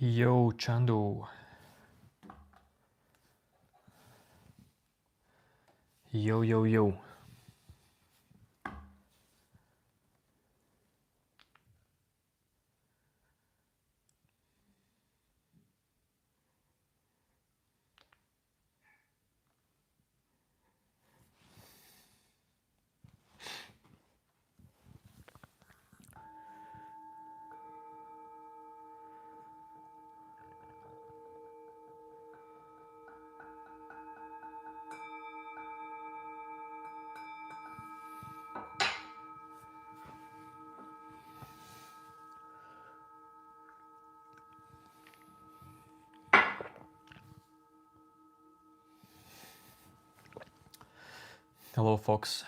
Yo, Chandu. Yo, yo, yo. Hello, Fox.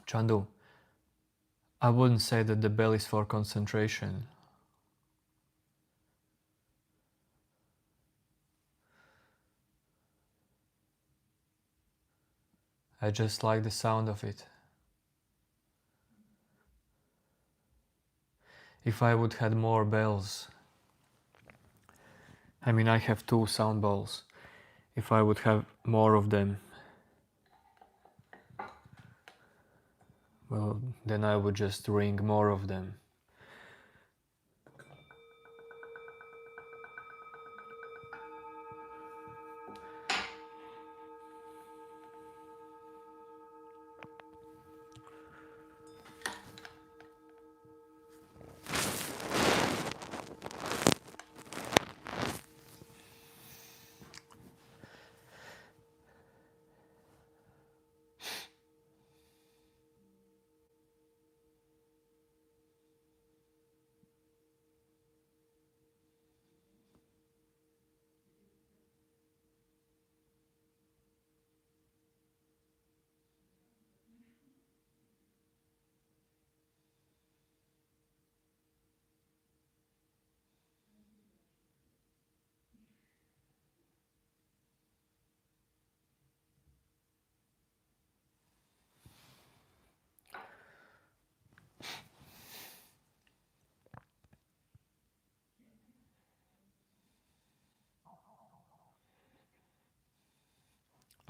Chandu, I wouldn't say that the bell is for concentration. I just like the sound of it. If I would had more bells, I mean I have 2 sound balls. If I would have more of them, well, then I would just ring more of them.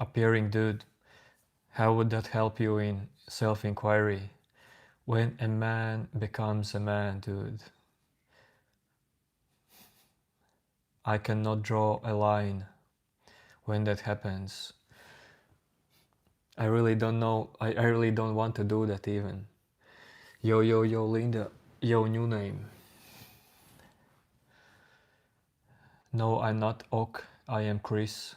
Appearing dude, how would that help you in self-inquiry? When a man becomes a man, dude, I cannot draw a line when that happens. I really don't know, I really don't want to do that even. Yo, yo, yo, Linda. Yo, new name. No, I'm not Ok, I am Chris.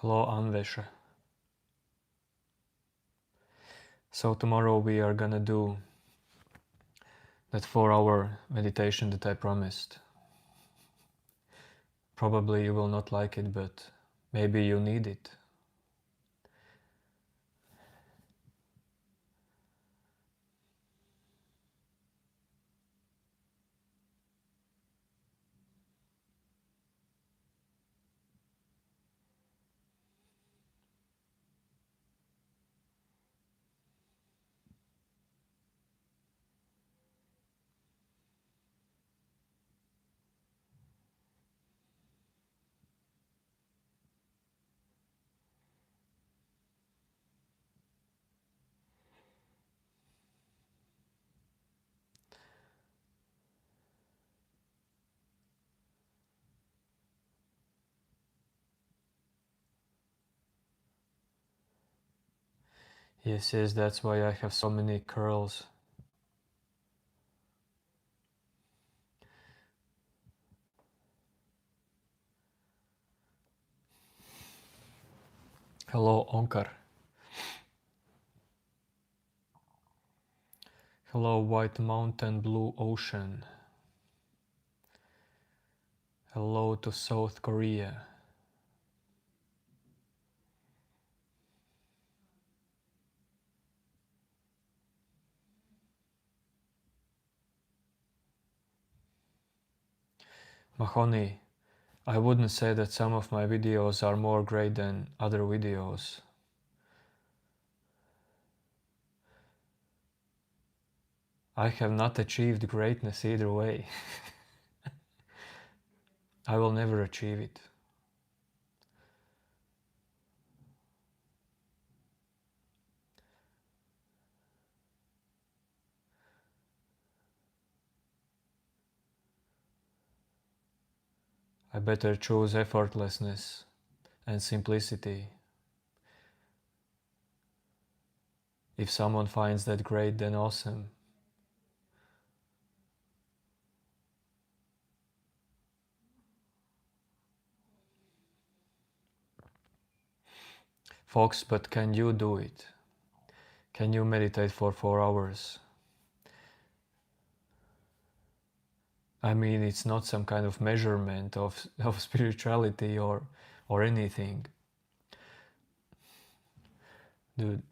Hello, Anvesha. So tomorrow we are gonna do that 4-hour meditation that I promised. Probably you will not like it, but maybe you need it. Yes, yes, that's why I have so many curls. Hello, Onkar. Hello, White Mountain, Blue Ocean. Hello to South Korea. Mahoney, I wouldn't say that some of my videos are more great than other videos. I have not achieved greatness either way. I will never achieve it. I better choose effortlessness and simplicity. If someone finds that great, then awesome. Fox, but can you do it? Can you meditate for 4 hours? I mean, it's not some kind of measurement of spirituality or anything. Dude,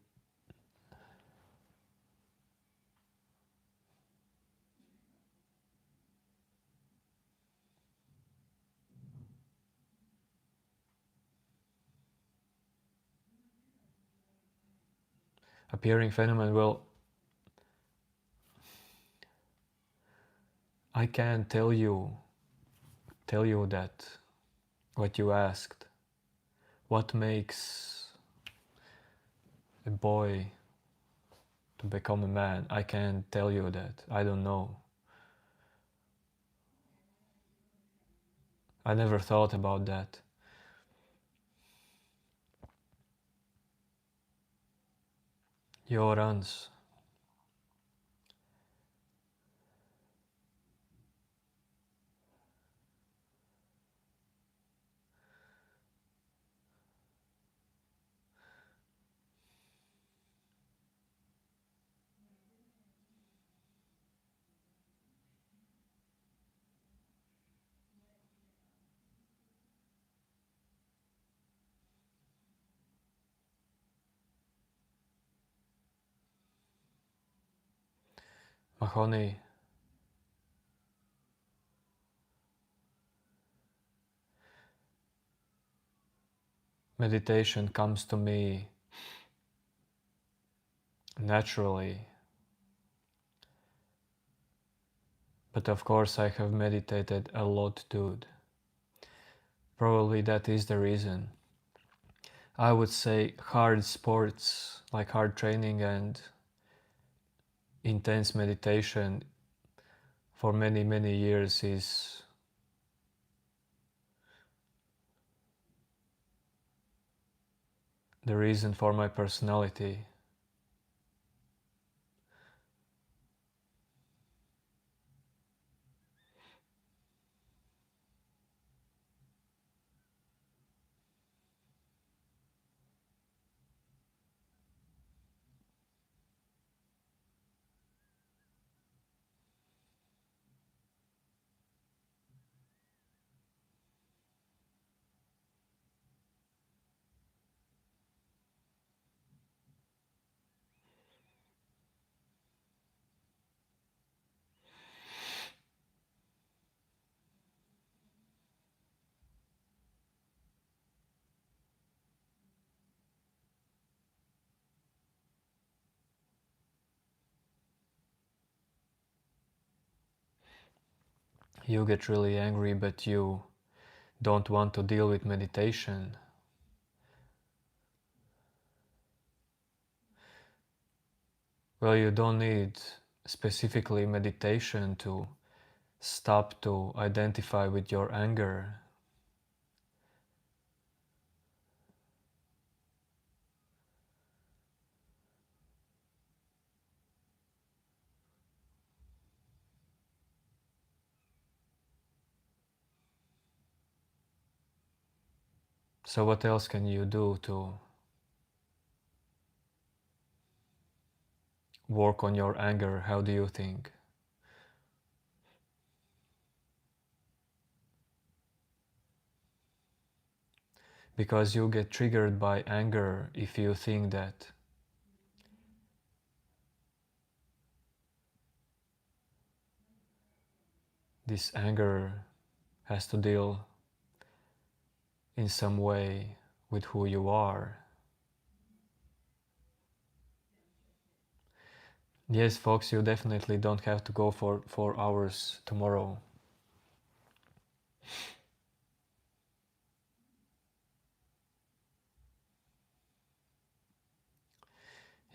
appearing phenomenon, well, I can't tell you that what you asked. What makes a boy to become a man? I can't tell you that. I don't know. I never thought about that. Your runs. Mahoney, meditation comes to me naturally. But of course I have meditated a lot, dude. Probably that is the reason. I would say hard sports, like hard training and intense meditation for many, many years is the reason for my personality. You get really angry, but you don't want to deal with meditation. Well, you don't need specifically meditation to stop to identify with your anger. So what else can you do to work on your anger? How do you think? Because you get triggered by anger if you think that this anger has to deal in some way with who you are. Yes, folks, you definitely don't have to go for 4 hours tomorrow.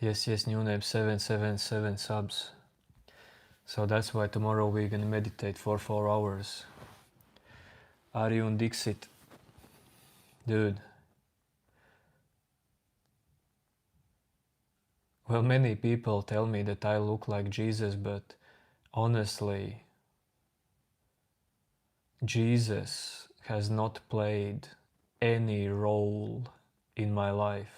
Yes, new name 777 subs. So that's why tomorrow we're gonna meditate for 4 hours. Arjun Dixit. Dude. Well, many people tell me that I look like Jesus, but honestly, Jesus has not played any role in my life.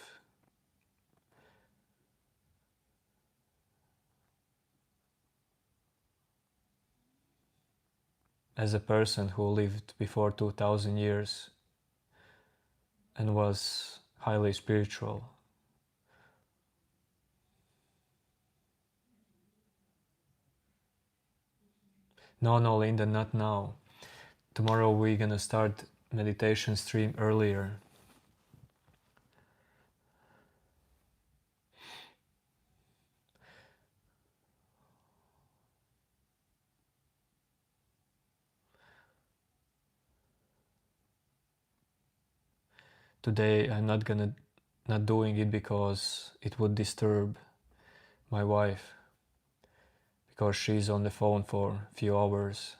As a person who lived before 2000 years and was highly spiritual. No, Linda, not now. Tomorrow we're gonna start meditation stream earlier. Today I'm not doing it because it would disturb my wife, because she's on the phone for a few hours.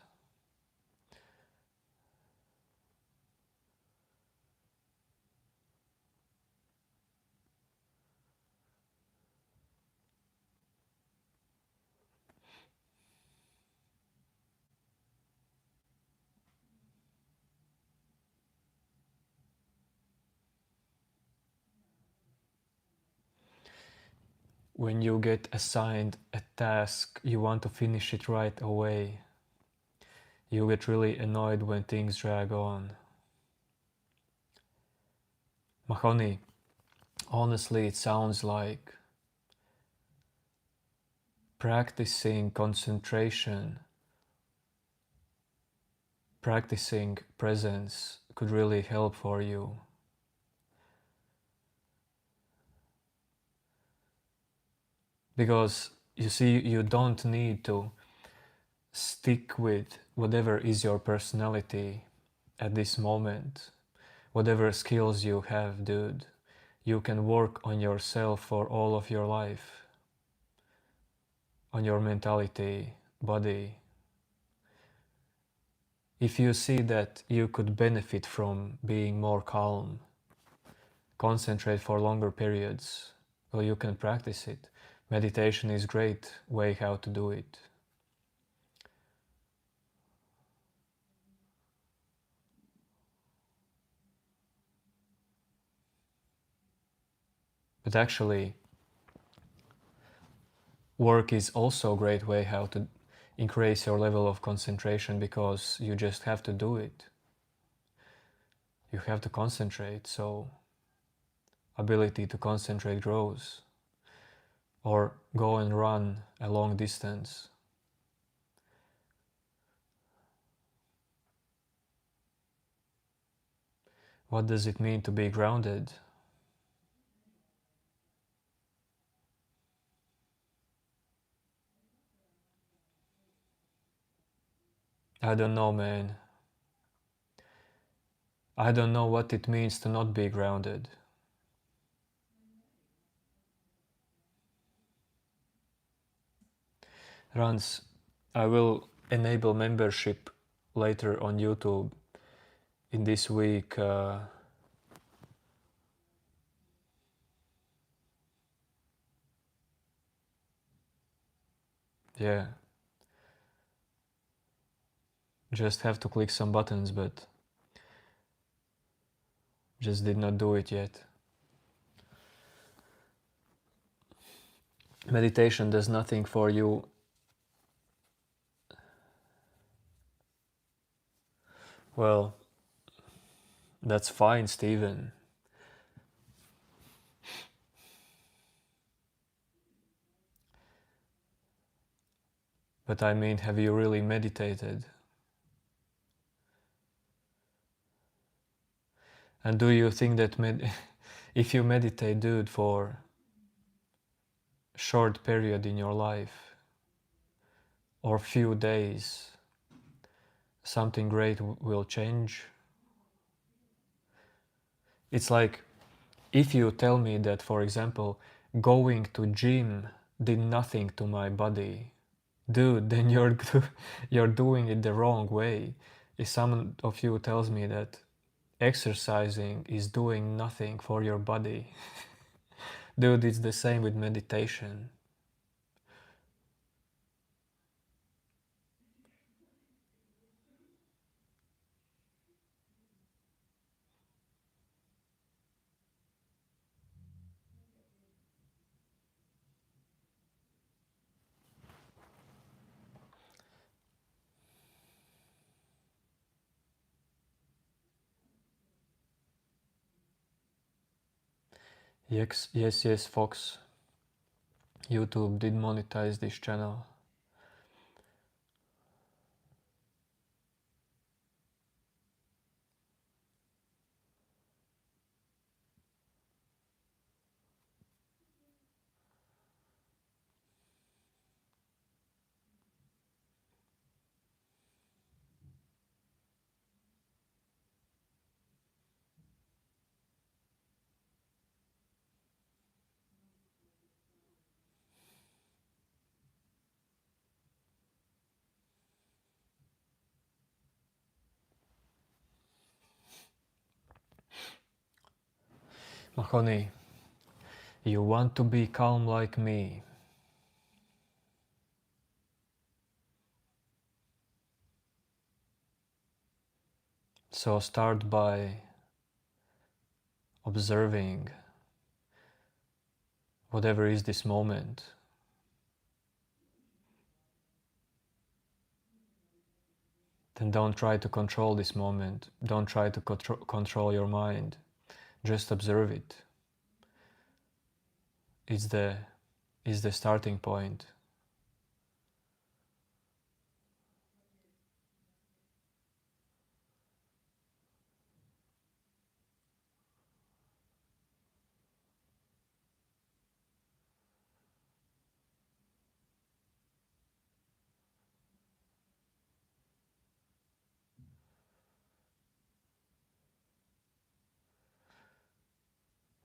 When you get assigned a task, you want to finish it right away. You get really annoyed when things drag on. Mahoney, honestly, it sounds like practicing concentration, practicing presence could really help for you. Because you see, you don't need to stick with whatever is your personality at this moment. Whatever skills you have, dude, you can work on yourself for all of your life. On your mentality, body. If you see that you could benefit from being more calm, concentrate for longer periods, well, you can practice it. Meditation is a great way how to do it. But actually, work is also a great way how to increase your level of concentration, because you just have to do it. You have to concentrate, so ability to concentrate grows. Or go and run a long distance. What does it mean to be grounded? I don't know, man. I don't know what it means to not be grounded. Rans, I will enable membership later on YouTube in this week. Yeah. Just have to click some buttons, but just did not do it yet. meditation does nothing for you. Well, that's fine, Stephen. But I mean, have you really meditated? And do you think that if you meditate, dude, for a short period in your life or few days, something great will change? It's like if you tell me that, for example, going to gym did nothing to my body, dude, then you're doing it the wrong way. If someone of you tells me that exercising is doing nothing for your body, dude, it's the same with meditation. Yes, Fox. YouTube did monetize this channel. Mahoney, you want to be calm like me. So start by observing whatever is this moment. Then don't try to control this moment. Don't try to control your mind. Just observe it. It's the starting point.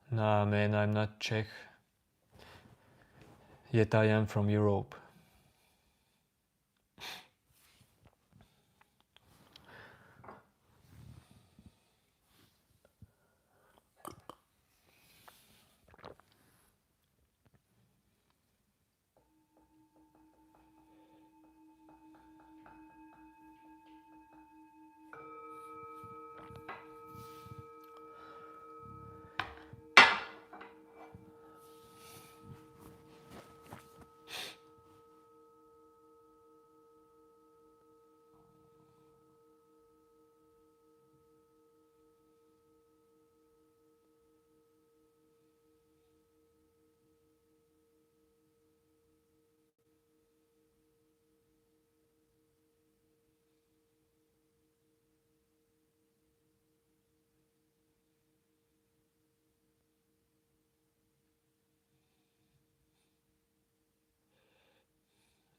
Nah, man, I'm not Czech. Yet I am from Europe.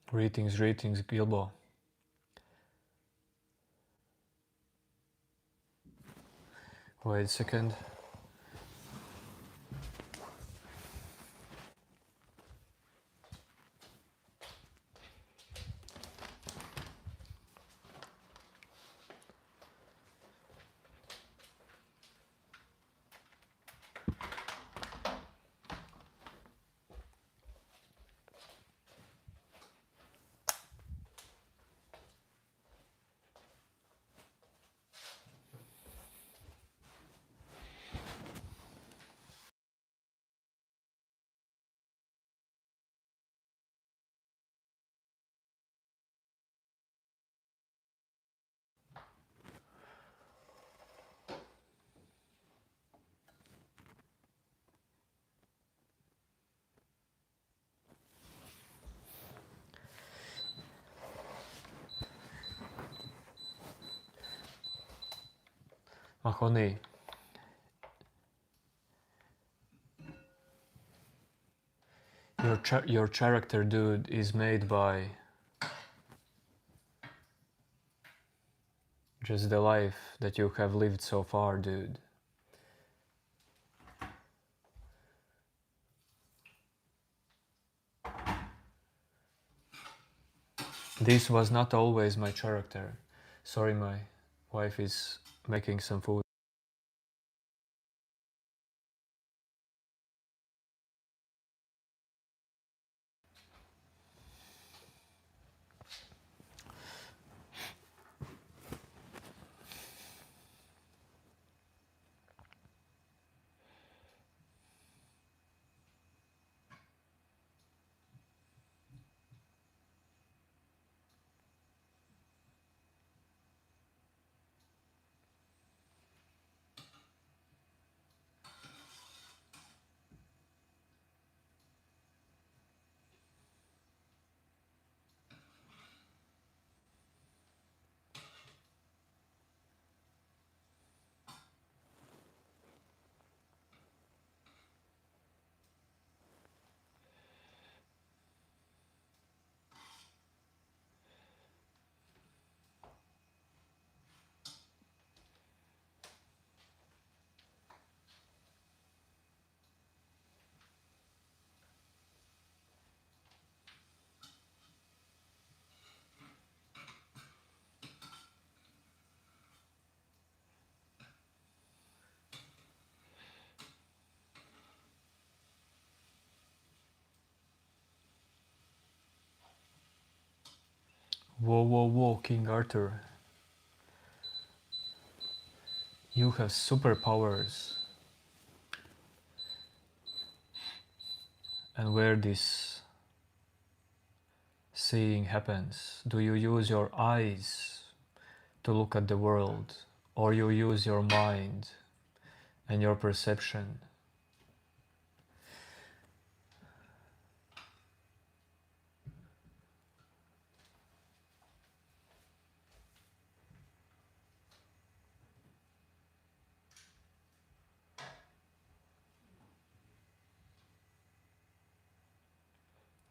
Greetings, Gilbo. Wait a second. Mahoney, your character, dude, is made by just the life that you have lived so far, dude. This was not always my character. Sorry, my wife is making some food. Whoa, whoa, whoa, King Arthur. You have superpowers. And where this seeing happens? Do you use your eyes to look at the world, or you use your mind and your perception?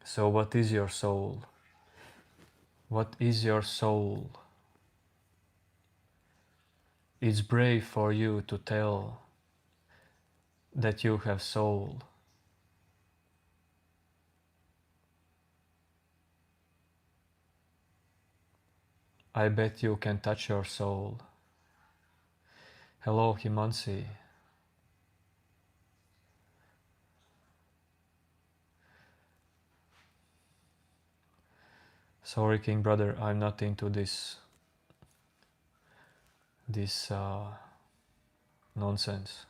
So what is your soul? What is your soul? It's brave for you to tell that you have soul. I bet you can touch your soul. Hello, Himansi. Sorry, King Brother, I'm not into this nonsense.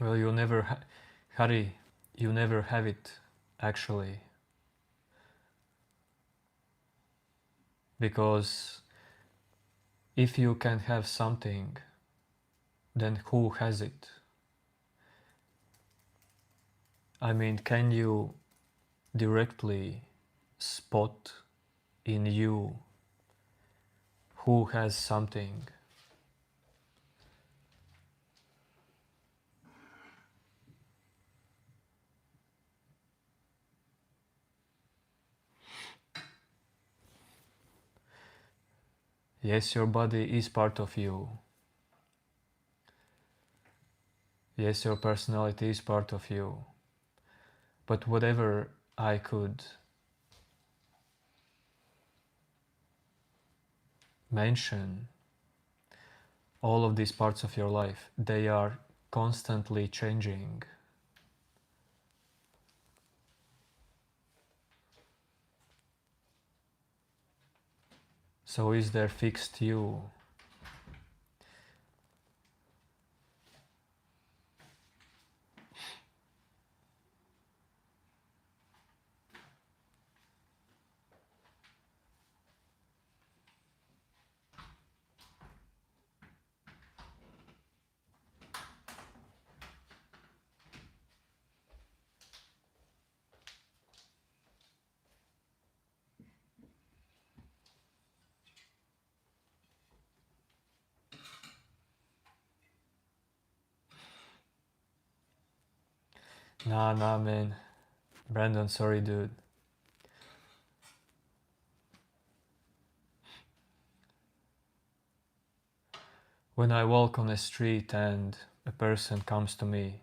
Well, Harry, you never have it, actually. Because if you can have something, then who has it? I mean, can you directly spot in you who has something. Yes, your body is part of you. Yes, your personality is part of you. But whatever I could mention, all of these parts of your life, they are constantly changing. So is there fixed you? Nah, man. Brandon, sorry, dude. When I walk on a street and a person comes to me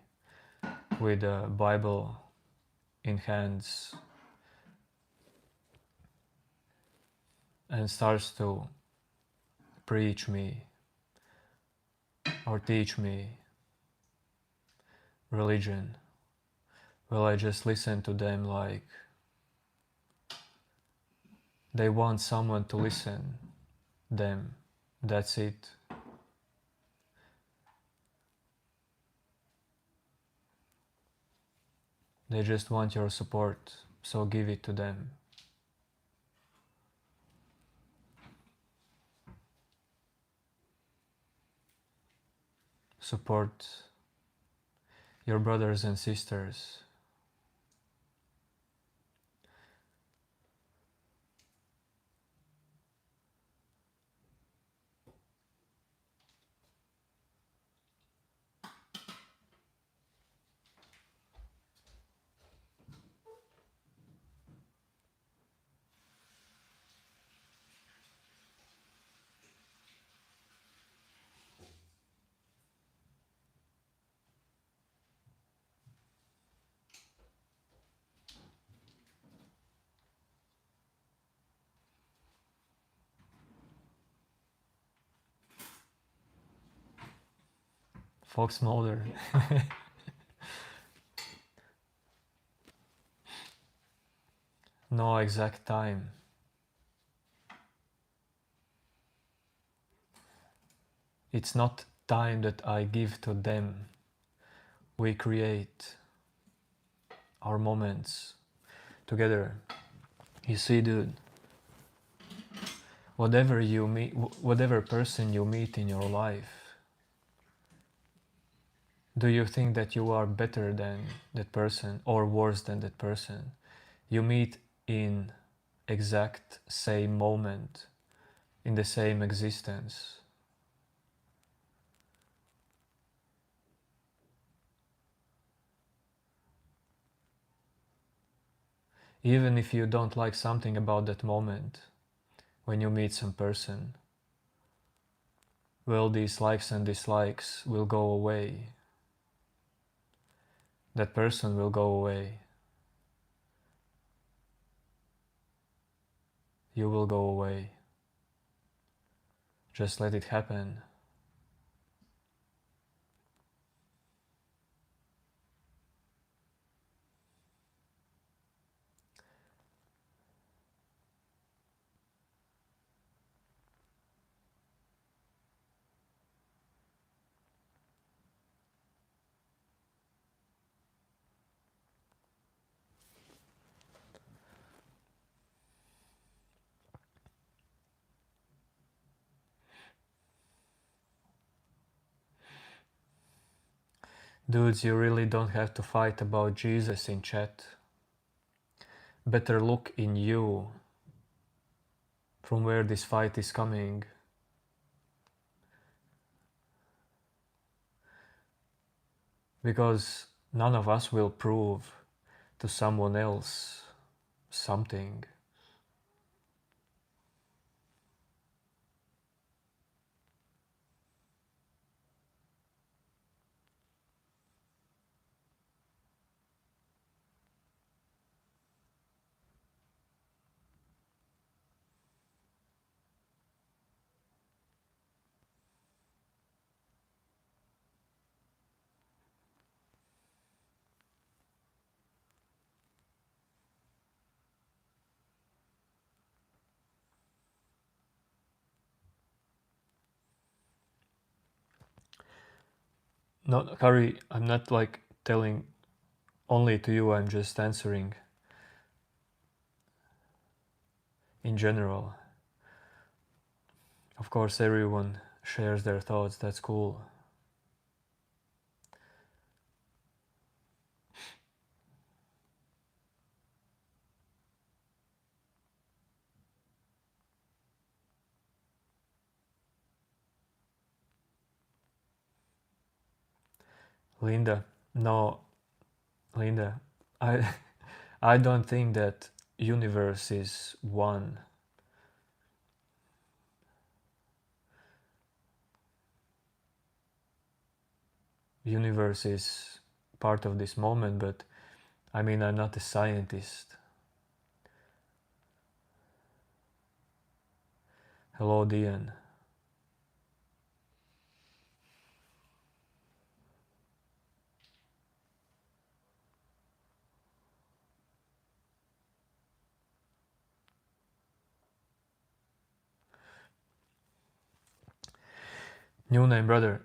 with a Bible in hands and starts to preach me or teach me religion, well, I just listen to them like they want someone to listen them. That's it. They just want your support, so give it to them. Support your brothers and sisters. Fox Mulder. No exact time. It's not time that I give to them. We create our moments together. You see, dude, whatever you meet, whatever person you meet in your life, do you think that you are better than that person or worse than that person? You meet in exact same moment, in the same existence. Even if you don't like something about that moment, when you meet some person, well, these likes and dislikes will go away. That person will go away. You will go away. Just let it happen. Dudes, you really don't have to fight about Jesus in chat. Better look in you from where this fight is coming. Because none of us will prove to someone else something. No, Kari, I'm not like telling only to you, I'm just answering in general. Of course, everyone shares their thoughts, that's cool. Linda, no, Linda, I, I don't think that universe is one. Universe is part of this moment, but I mean, I'm not a scientist. Hello, Diane. New name, brother.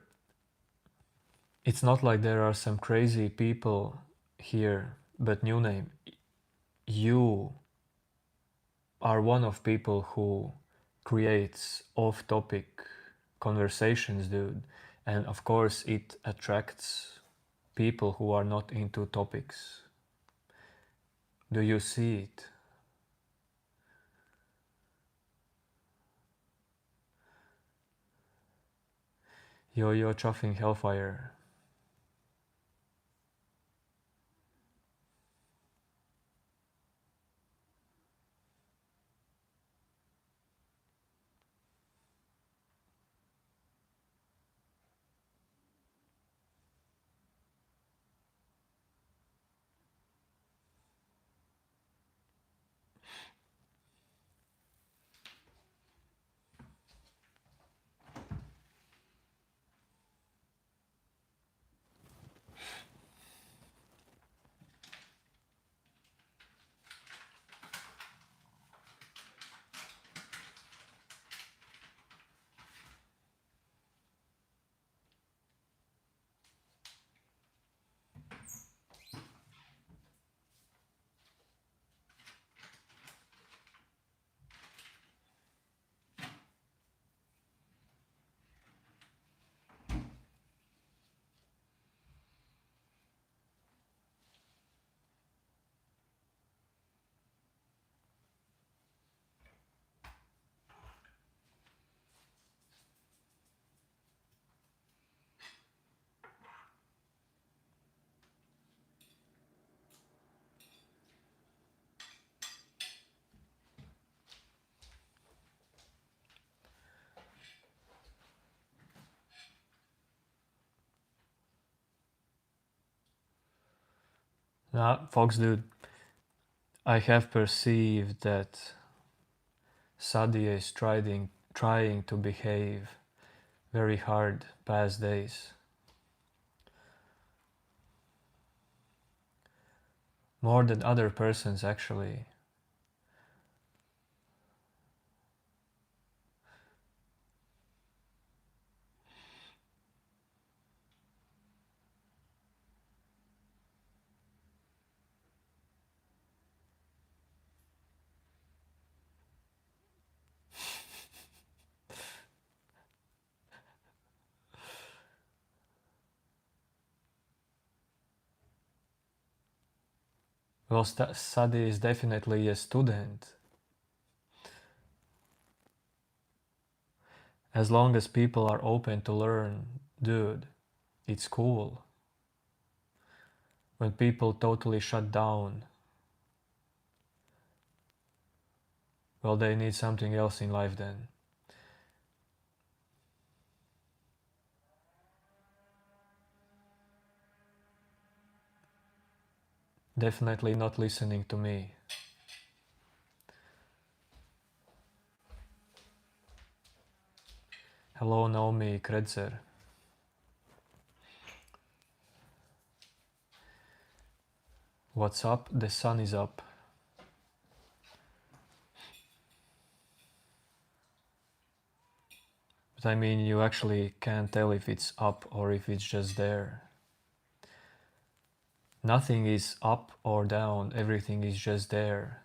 It's not like there are some crazy people here, but new name, you are one of people who creates off-topic conversations, dude. And of course, it attracts people who are not into topics. Do you see it? Yo-yo chuffing hellfire. Nah, Fox, dude, I have perceived that Sadia is trying to behave very hard past days. More than other persons, actually. Well, Sadia is definitely a student. As long as people are open to learn, dude, it's cool. When people totally shut down, well, they need something else in life then. Definitely not listening to me. Hello, Naomi Kretzer. What's up? The sun is up. But I mean, you actually can't tell if it's up or if it's just there. Nothing is up or down, everything is just there.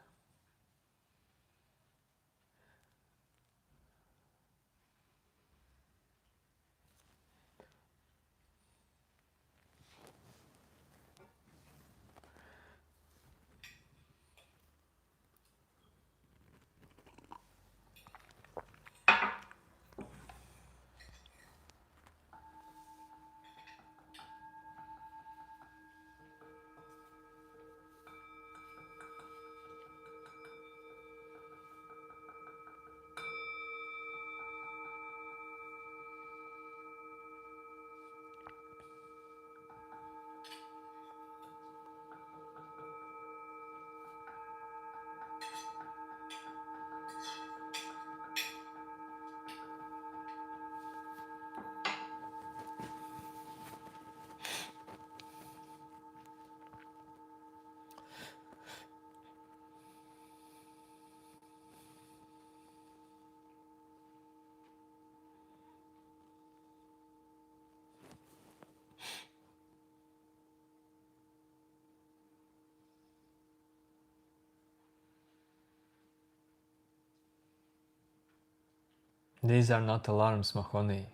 These are not alarms, Mahoney.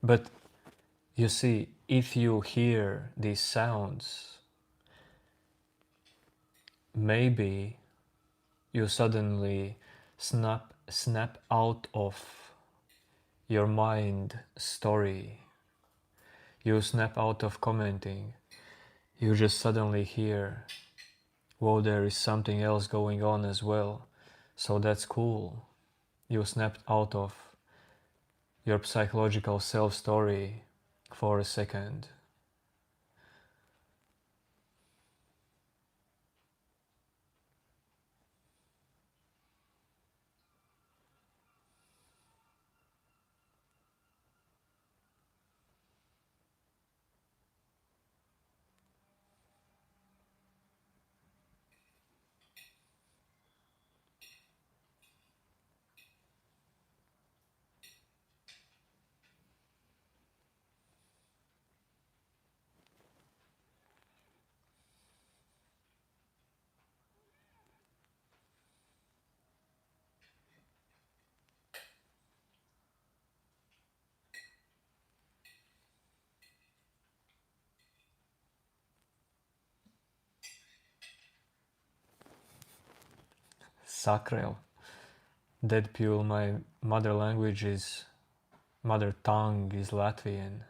But you see, if you hear these sounds, maybe you suddenly snap out of your mind story. You snap out of commenting. You just suddenly hear, whoa, there is something else going on as well. So that's cool. You snapped out of your psychological self story for a second. Sacral. Deadpool, my mother language is, mother tongue is Latvian.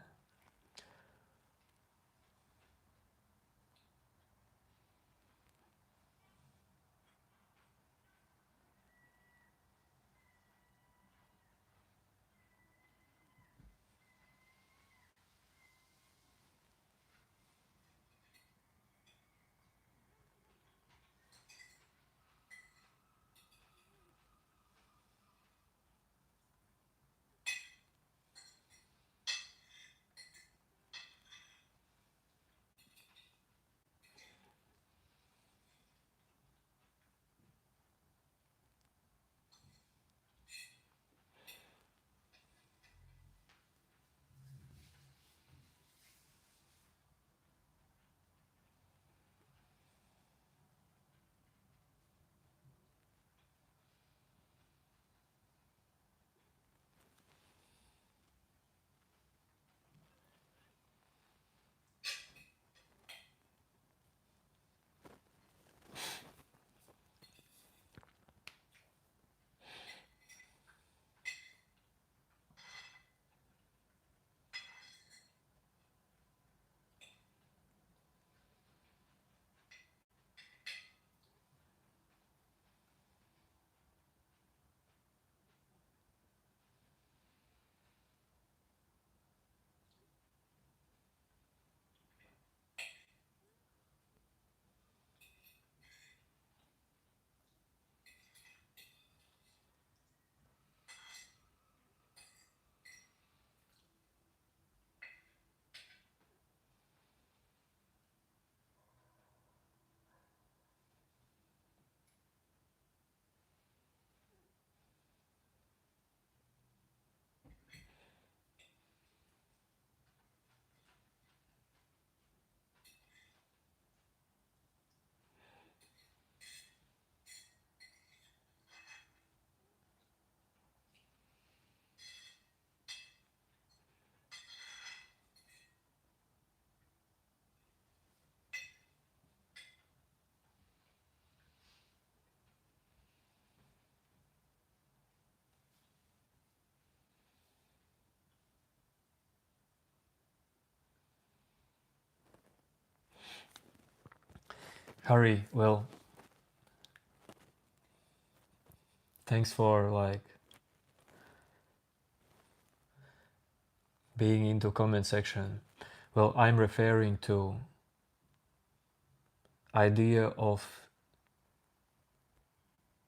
Harry, well, thanks for like being into comment section. Well, I'm referring to idea of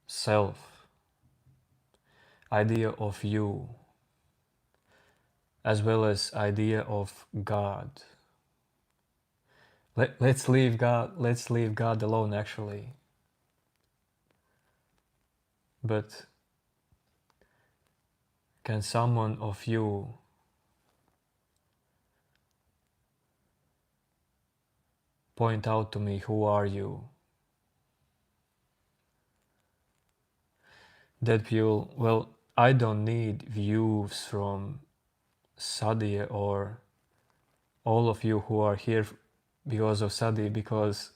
self, idea of you, as well as idea of God. Let's leave God alone actually. But can someone of you point out to me who are you? That people, well, I don't need views from Sadia or all of you who are here because of Sadi, because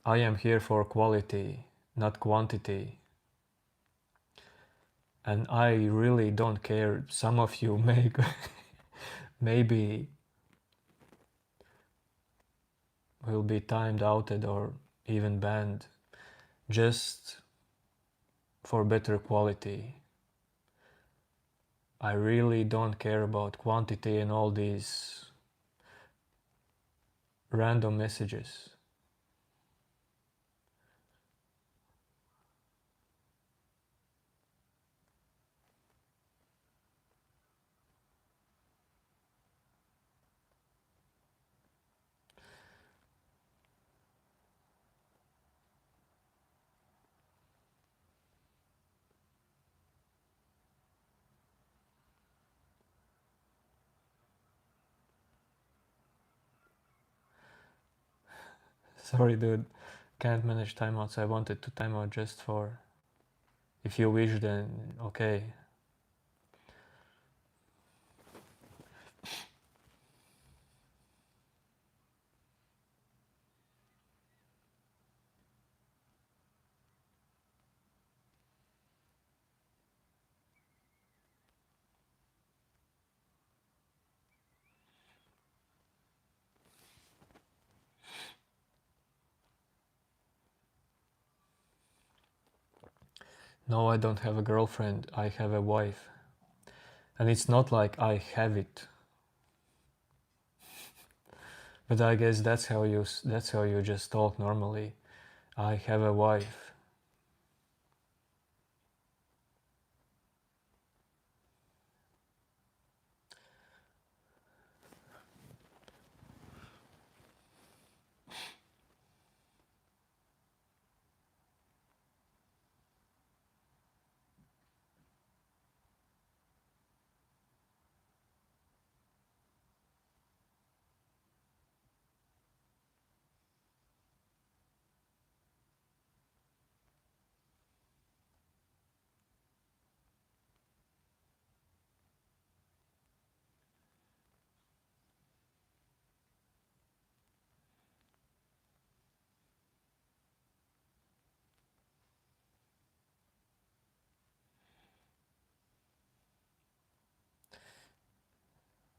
I am here for quality, not quantity. And I really don't care. Some of you may maybe will be timed outed or even banned just for better quality. I really don't care about quantity and all these random messages. Sorry, dude, can't manage timeouts. I wanted to time out just for, if you wish, then okay. No, I don't have a girlfriend. I have a wife. And it's not like I have it. But I guess that's how you just talk normally. I have a wife.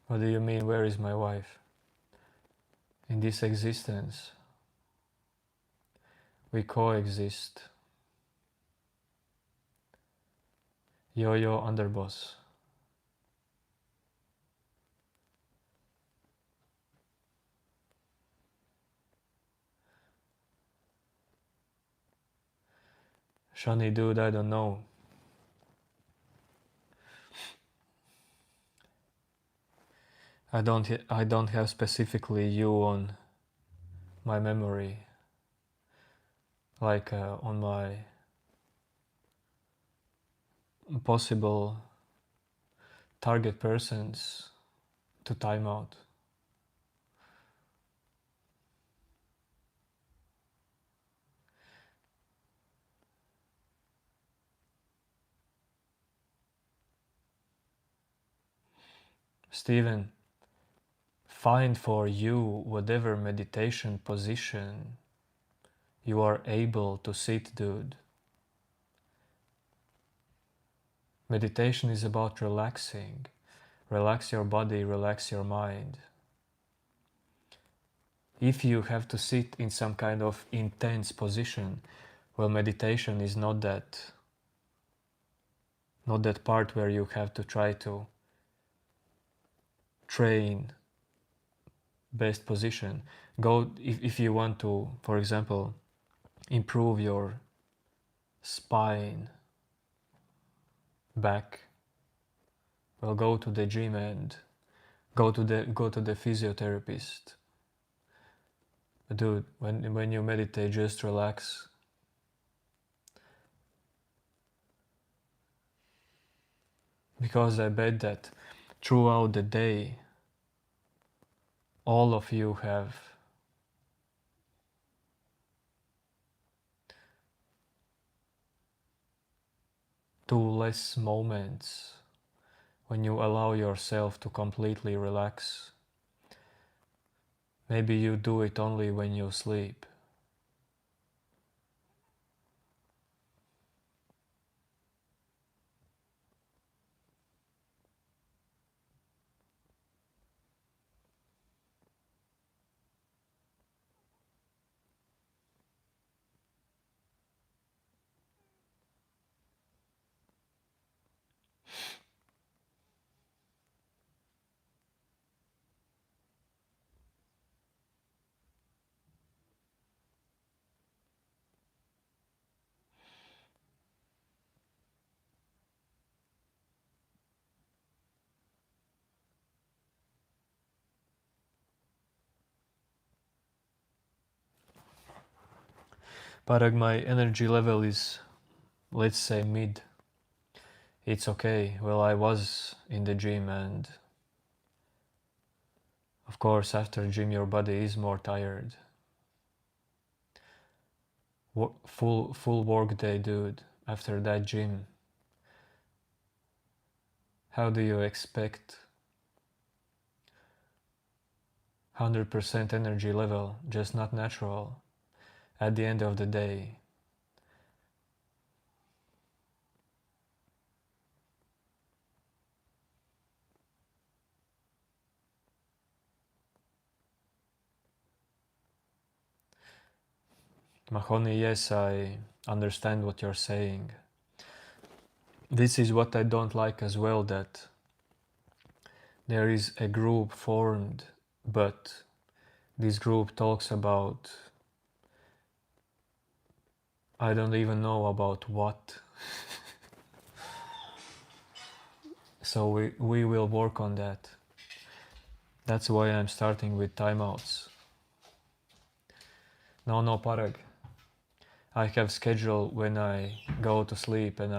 What do you mean, where is my wife? In this existence, we coexist. Yo-yo underboss. Shani, dude, I don't know. I don't have specifically you on my memory, like on my possible target persons to time out. Steven, find for you whatever meditation position you are able to sit, dude. Meditation is about relaxing. Relax your body, relax your mind. If you have to sit in some kind of intense position, well, meditation is not that part where you have to try to train best position. Go if you want to, for example, improve your spine, back, well, go to the gym and go to the physiotherapist. But dude, when you meditate, just relax. Because I bet that throughout the day, all of you have two less moments when you allow yourself to completely relax. Maybe you do it only when you sleep. But my energy level is, let's say, mid. It's okay. Well, I was in the gym, and of course after gym your body is more tired. Full work day, dude. After that gym, how do you expect 100% energy level? Just not natural at the end of the day. Mahoney, yes, I understand what you're saying. This is what I don't like as well, that there is a group formed, but this group talks about, I don't even know about what. So we will work on that. That's why I'm starting with timeouts. No, Parag. I have schedule when I go to sleep, and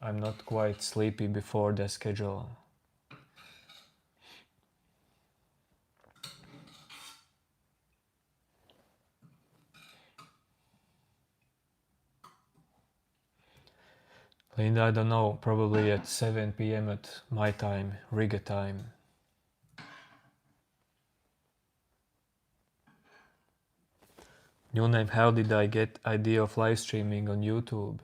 I'm not quite sleepy before the schedule. Linda, I don't know, probably at 7 p.m. at my time, Riga time. New name, how did I get idea of live streaming on YouTube?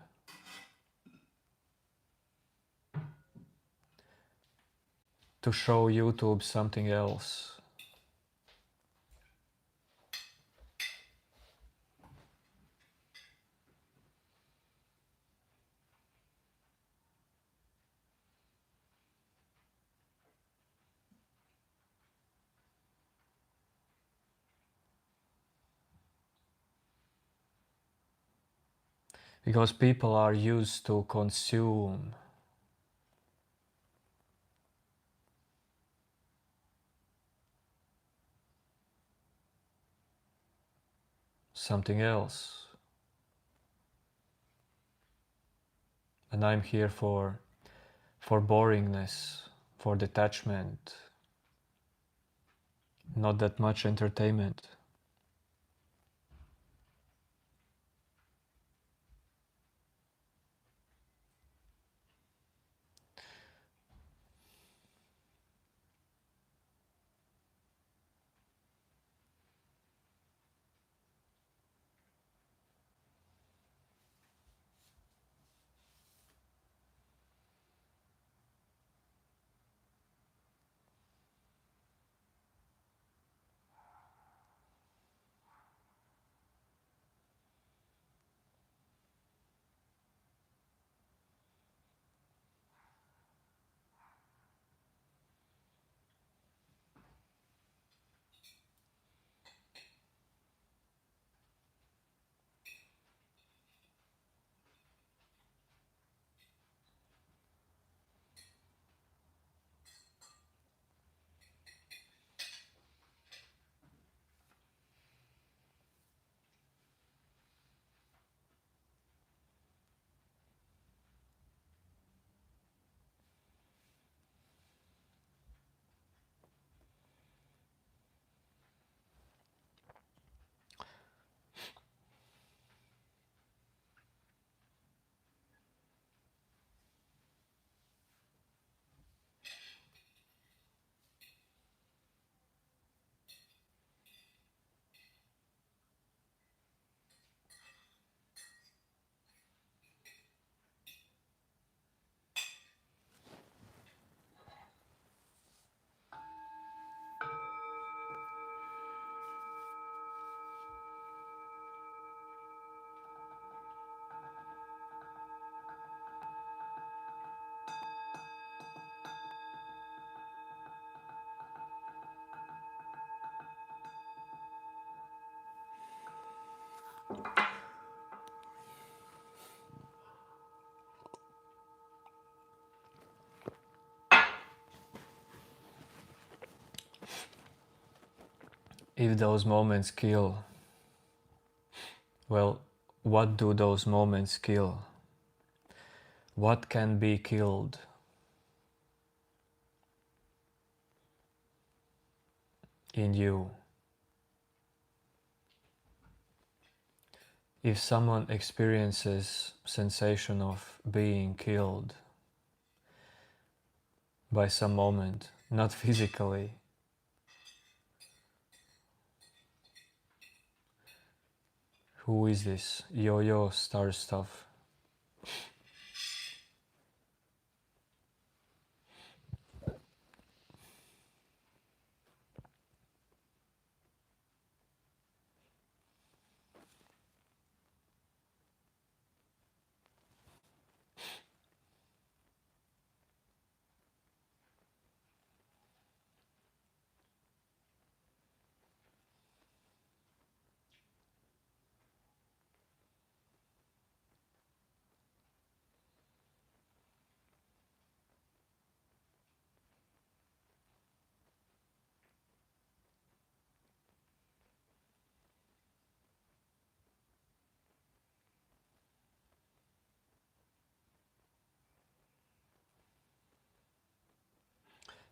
To show YouTube something else. Because people are used to consume something else. And I'm here for boringness, for detachment, not that much entertainment. if those moments kill, well, what do those moments kill? What can be killed? In you? If someone experiences sensation of being killed by some moment, not physically, who is this? Yo-yo star stuff.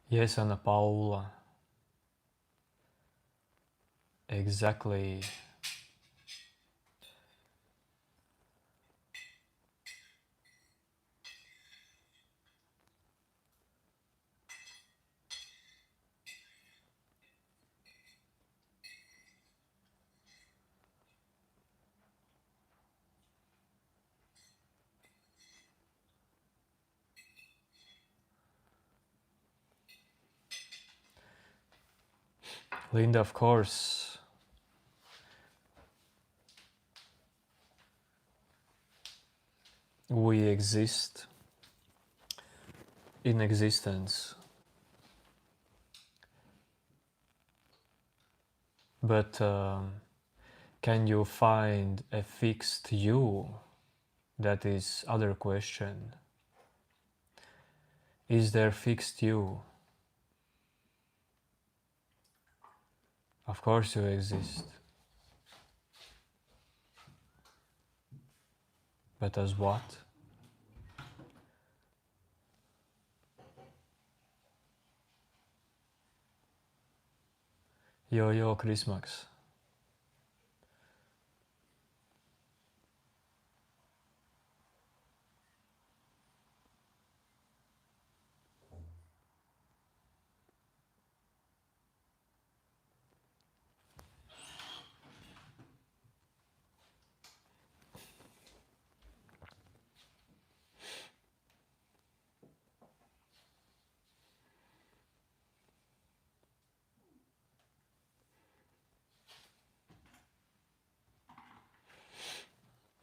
Yes, Anna Paula. Exactly. Linda, of course, we exist in existence, but can you find a fixed you? That is other question. Is there fixed you? Of course you exist. But as what? Yo, Chris Max.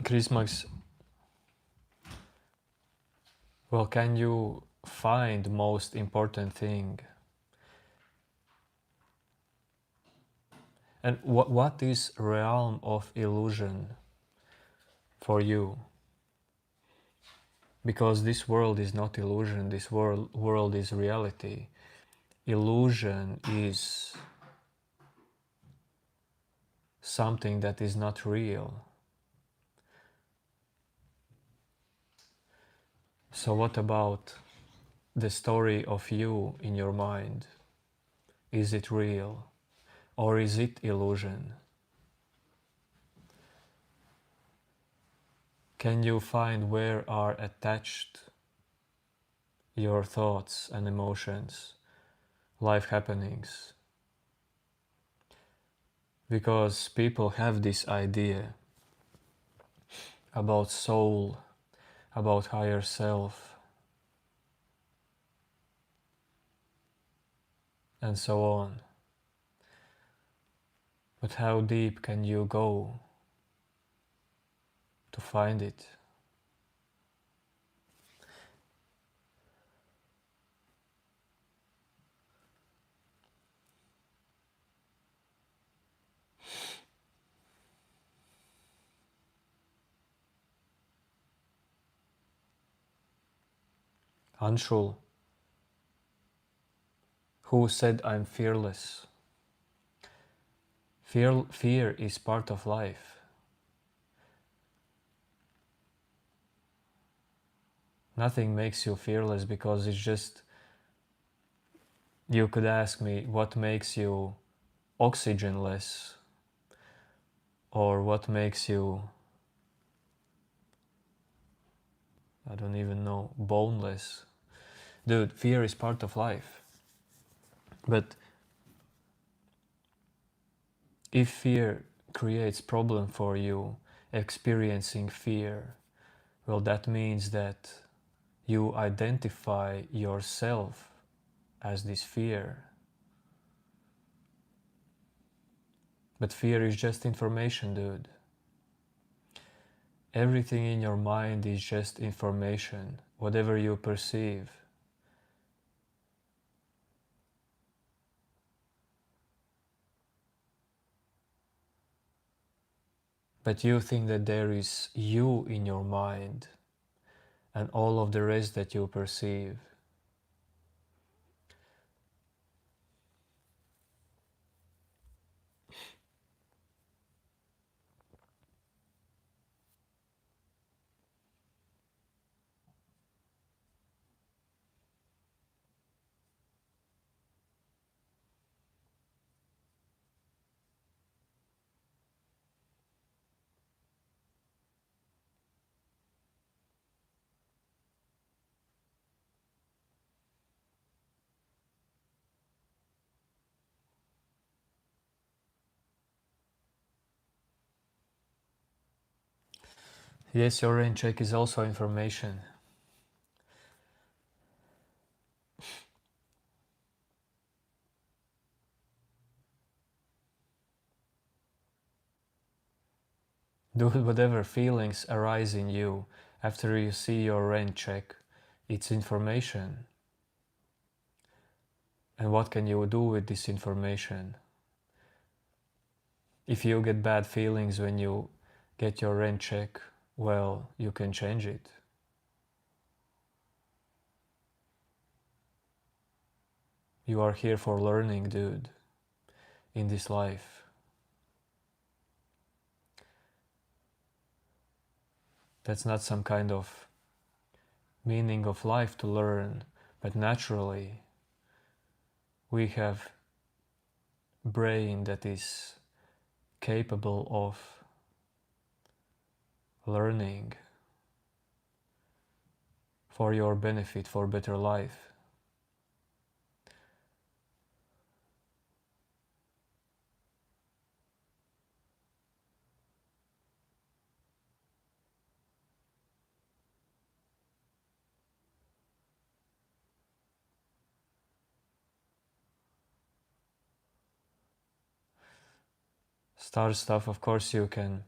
Chris Max, well, can you find most important thing? And what is realm of illusion for you? Because this world is not illusion, this world is reality. Illusion is something that is not real. So what about the story of you in your mind? Is it real or is it illusion? Can you find where are attached your thoughts and emotions, life happenings? Because people have this idea about soul, about higher self, and so on. But how deep can you go to find it? Anshul, who said I'm fearless? Fear is part of life. Nothing makes you fearless, because it's just, you could ask me what makes you oxygenless, or what makes you, I don't even know, boneless. Dude, fear is part of life. But if fear creates problem for you, experiencing fear, well, that means that you identify yourself as this fear. But fear is just information, dude. Everything in your mind is just information, whatever you perceive. But you think that there is you in your mind and all of the rest that you perceive. Yes, your rain check is also information. Do whatever feelings arise in you after you see your rain check. It's information. And what can you do with this information? If you get bad feelings when you get your rain check, well, you can change it. You are here for learning, dude, in this life. That's not some kind of meaning of life to learn, but naturally we have brain that is capable of learning for your benefit, for better life. Star stuff, of course, you can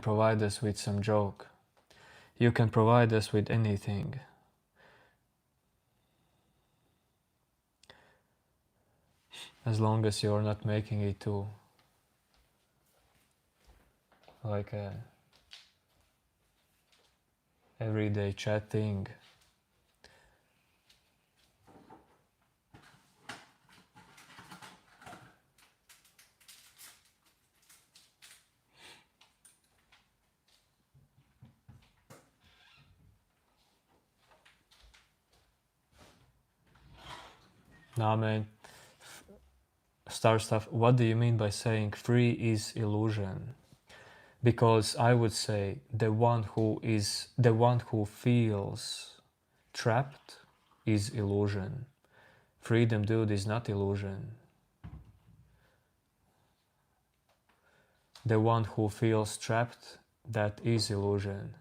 provide us with some joke. You can provide us with anything. As long as you're not making it to like a everyday chat thing. Nah, man. Star stuff, what do you mean by saying free is illusion? Because I would say the one who feels trapped is illusion. Freedom, dude, is not illusion. The one who feels trapped, that is illusion.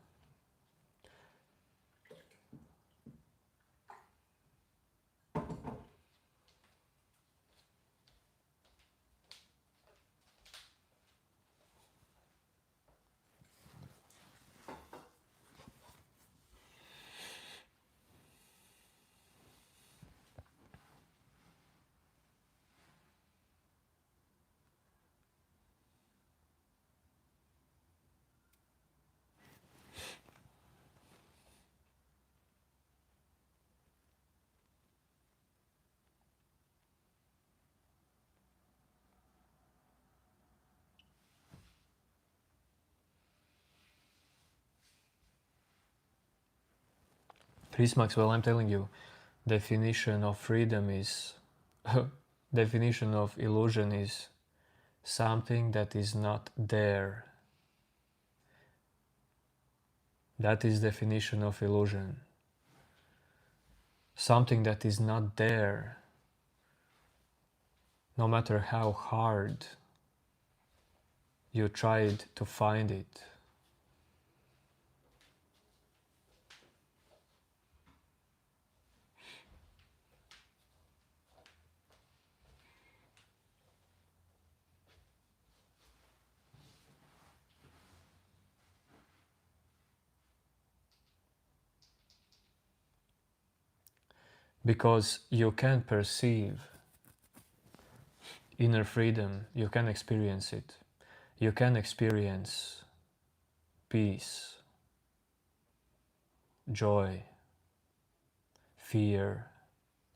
Chris Maxwell, I'm telling you, definition of freedom is definition of illusion is something that is not there. That is definition of illusion. Something that is not there, no matter how hard you tried to find it. Because you can perceive inner freedom, you can experience it. You can experience peace, joy, fear,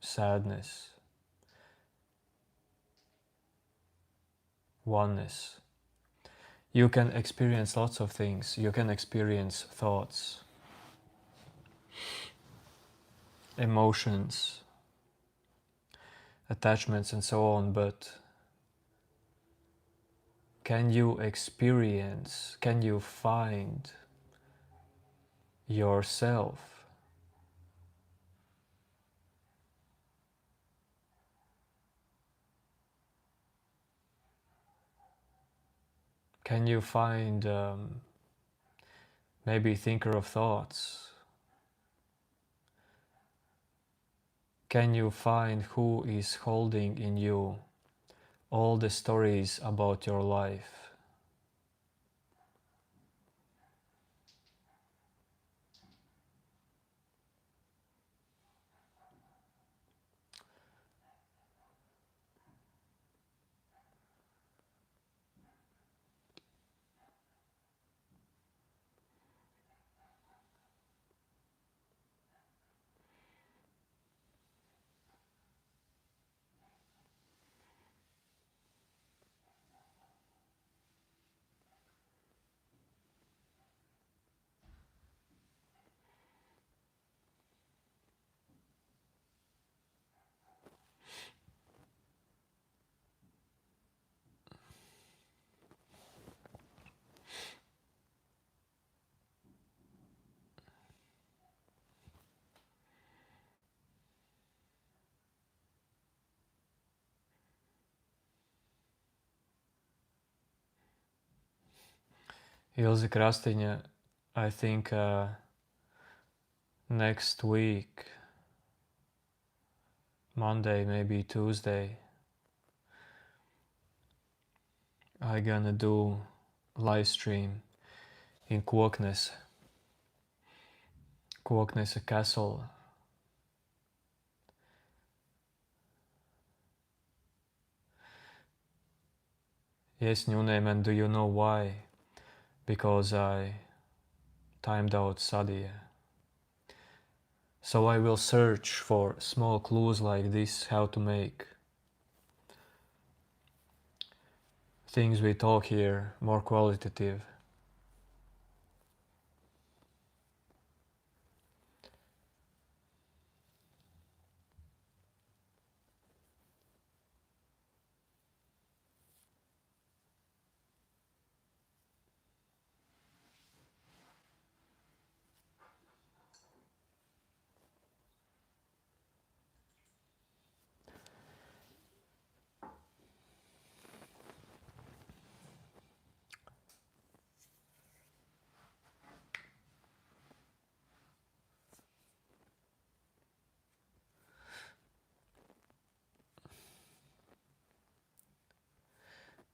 sadness, oneness. You can experience lots of things. You can experience thoughts, emotions, attachments, and so on, but can you experience, can you find yourself? Can you find maybe thinker of thoughts? Can you find who is holding in you all the stories about your life? Ilse Krastiņa, I think next week, Monday, maybe Tuesday, I gonna do live stream in Koknese Castle. Yes, new name, and do you know why? Because I timed out Sadia. So I will search for small clues like this, how to make things we talk here more qualitative.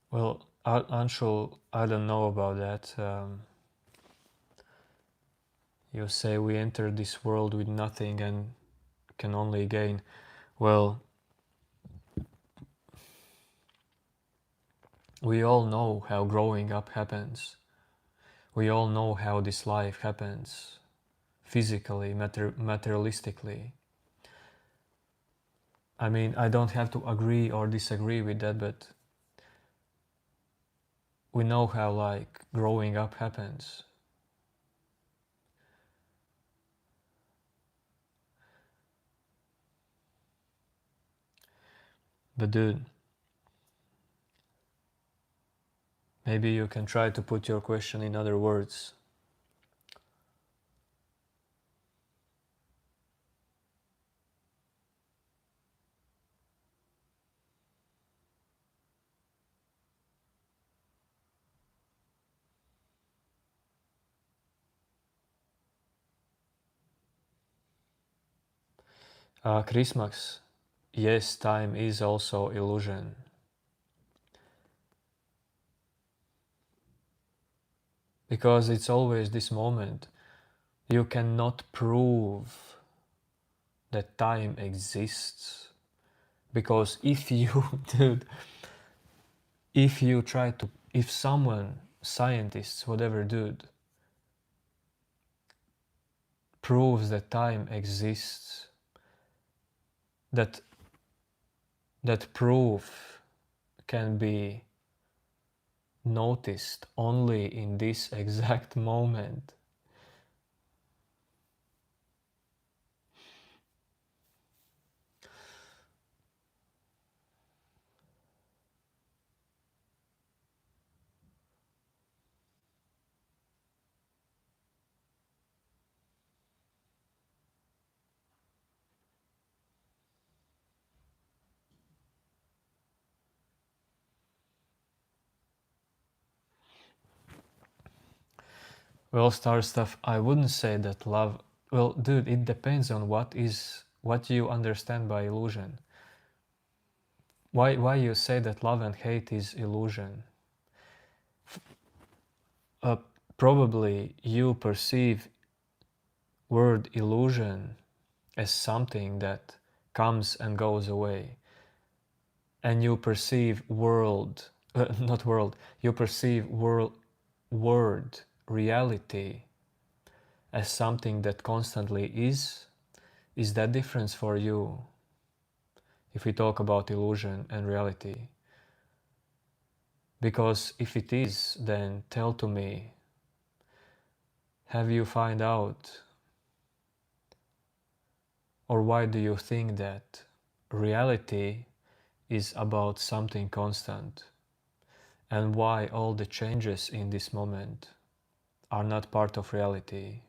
Well, Anshul, I don't know about that. You say we enter this world with nothing and can only gain. Well, we all know how growing up happens. We all know how this life happens, physically, materialistically. I mean, I don't have to agree or disagree with that, but we know how like growing up happens. But dude, maybe you can try to put your question in other words. Christmas, yes, time is also illusion. Because it's always this moment. You cannot prove that time exists. Because if you, dude, if you try to, if someone, scientists, whatever, dude, proves that time exists, that proof can be noticed only in this exact moment. Well, star stuff, I wouldn't say that love, well, dude, it depends on what you understand by illusion. Why you say that love and hate is illusion? Uh, Probably you perceive word illusion as something that comes and goes away, and you perceive world, not world, you perceive word reality as something that constantly is that difference for you if we talk about illusion and reality? Because if it is, then tell to me, have you find out, or why do you think that reality is about something constant, and why all the changes in this moment are not part of reality?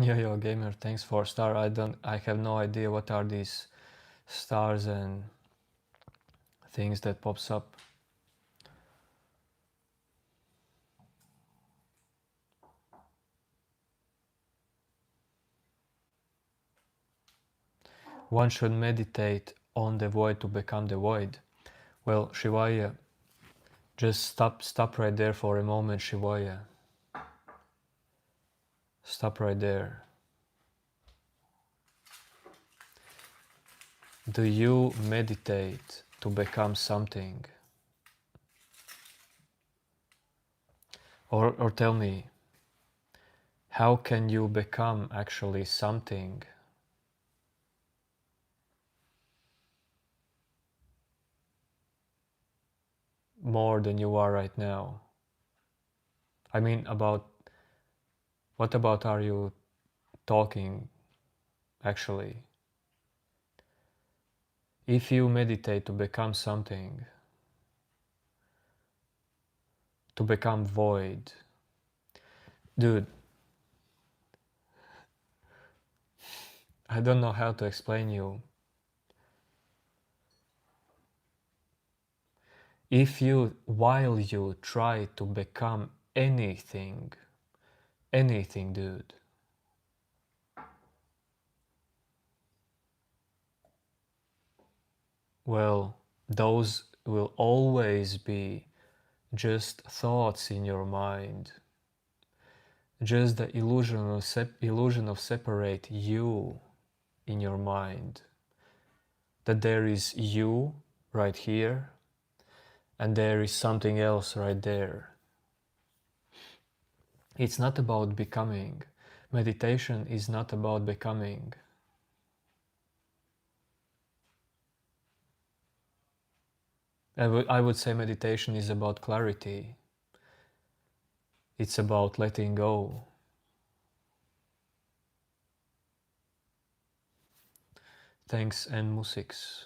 Yo gamer, thanks for star. I have no idea what are these stars and things that pops up. One should meditate on the void to become the void. Well, Shivaya, just stop right there for a moment, Shivaya. Stop right there. Do you meditate to become something? Or tell me, how can you become actually something more than you are right now? I mean, what about are you talking actually? If you meditate to become something, to become void, dude, I don't know how to explain you. If you, while you try to become anything, dude, well, those will always be just thoughts in your mind, just the illusion of separate you in your mind, that there is you right here and there is something else right there. It's not about becoming. Meditation is not about becoming. I would say meditation is about clarity. It's about letting go. Thanks and musics.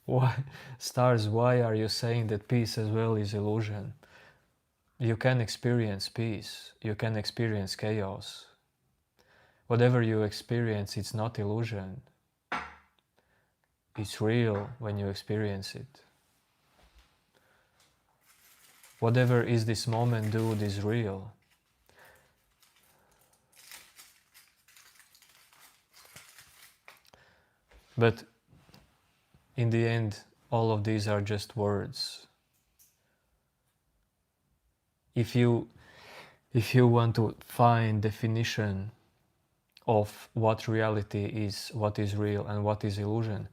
Why, stars, why are you saying that peace as well is illusion? You can experience peace. You can experience chaos. Whatever you experience, it's not illusion. It's real when you experience it. Whatever is this moment, dude, is real. But in the end, all of these are just words. If you want to find definition of what reality is, what is real and what is illusion,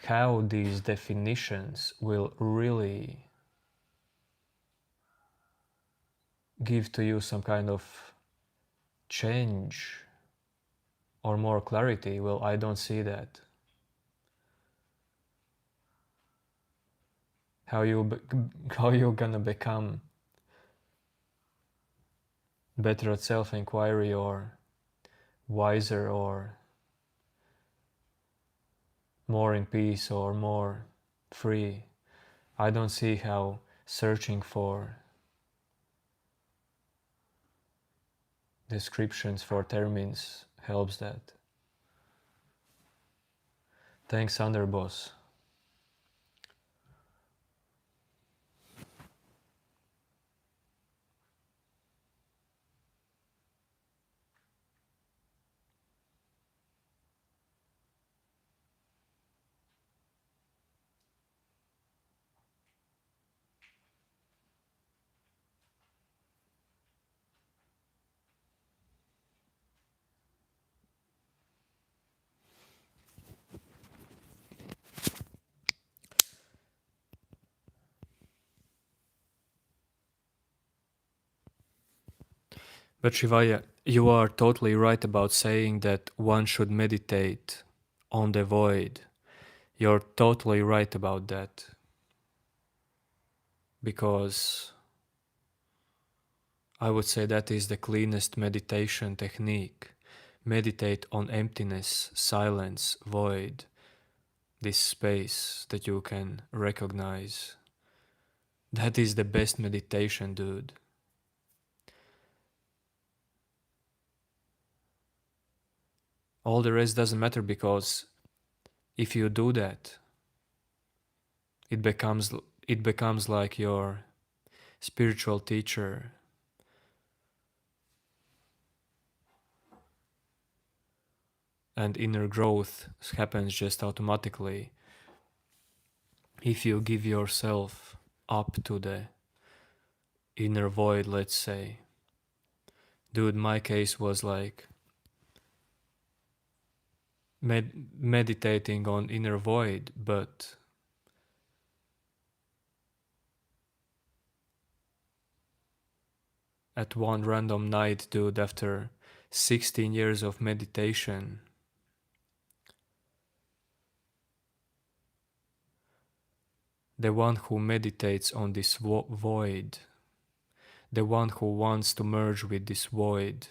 how these definitions will really give to you some kind of change or more clarity, well, I don't see that. How you gonna become better at self-inquiry or wiser or more in peace or more free? I don't see how searching for descriptions, for terms helps that. Thanks, Underboss. But Shivaya, you are totally right about saying that one should meditate on the void. You're totally right about that. Because I would say that is the cleanest meditation technique. Meditate on emptiness, silence, void, this space that you can recognize. That is the best meditation, dude. All the rest doesn't matter, because if you do that, it becomes like your spiritual teacher. And inner growth happens just automatically if you give yourself up to the inner void, let's say. Dude, my case was like meditating on inner void, but at one random night, dude, after 16 years of meditation, the one who meditates on this void, the one who wants to merge with this void,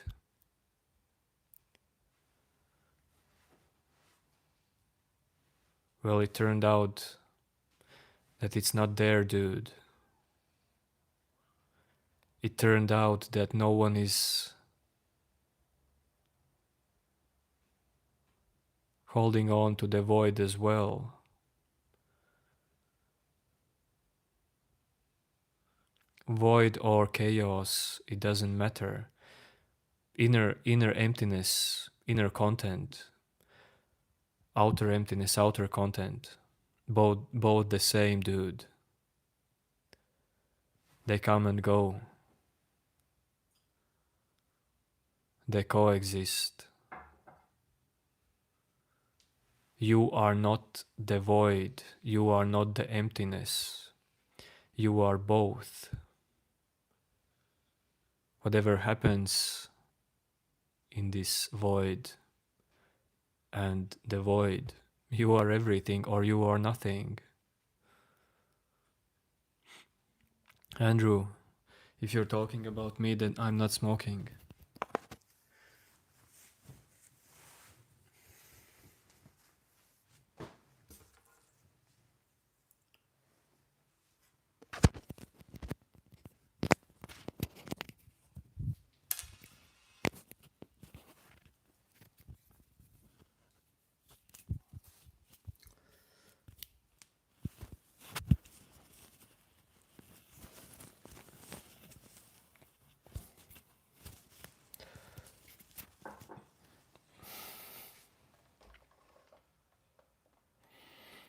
well, it turned out that it's not there, dude. it turned out that no one is holding on to the void as well. Void or chaos, it doesn't matter. Inner emptiness, inner content, outer emptiness, outer content, both the same, dude. They come and go. They coexist. You are not the void. You are not the emptiness. You are both. Whatever happens in this void and the void, you are everything or you are nothing. Andrew, if you're talking about me, then I'm not smoking.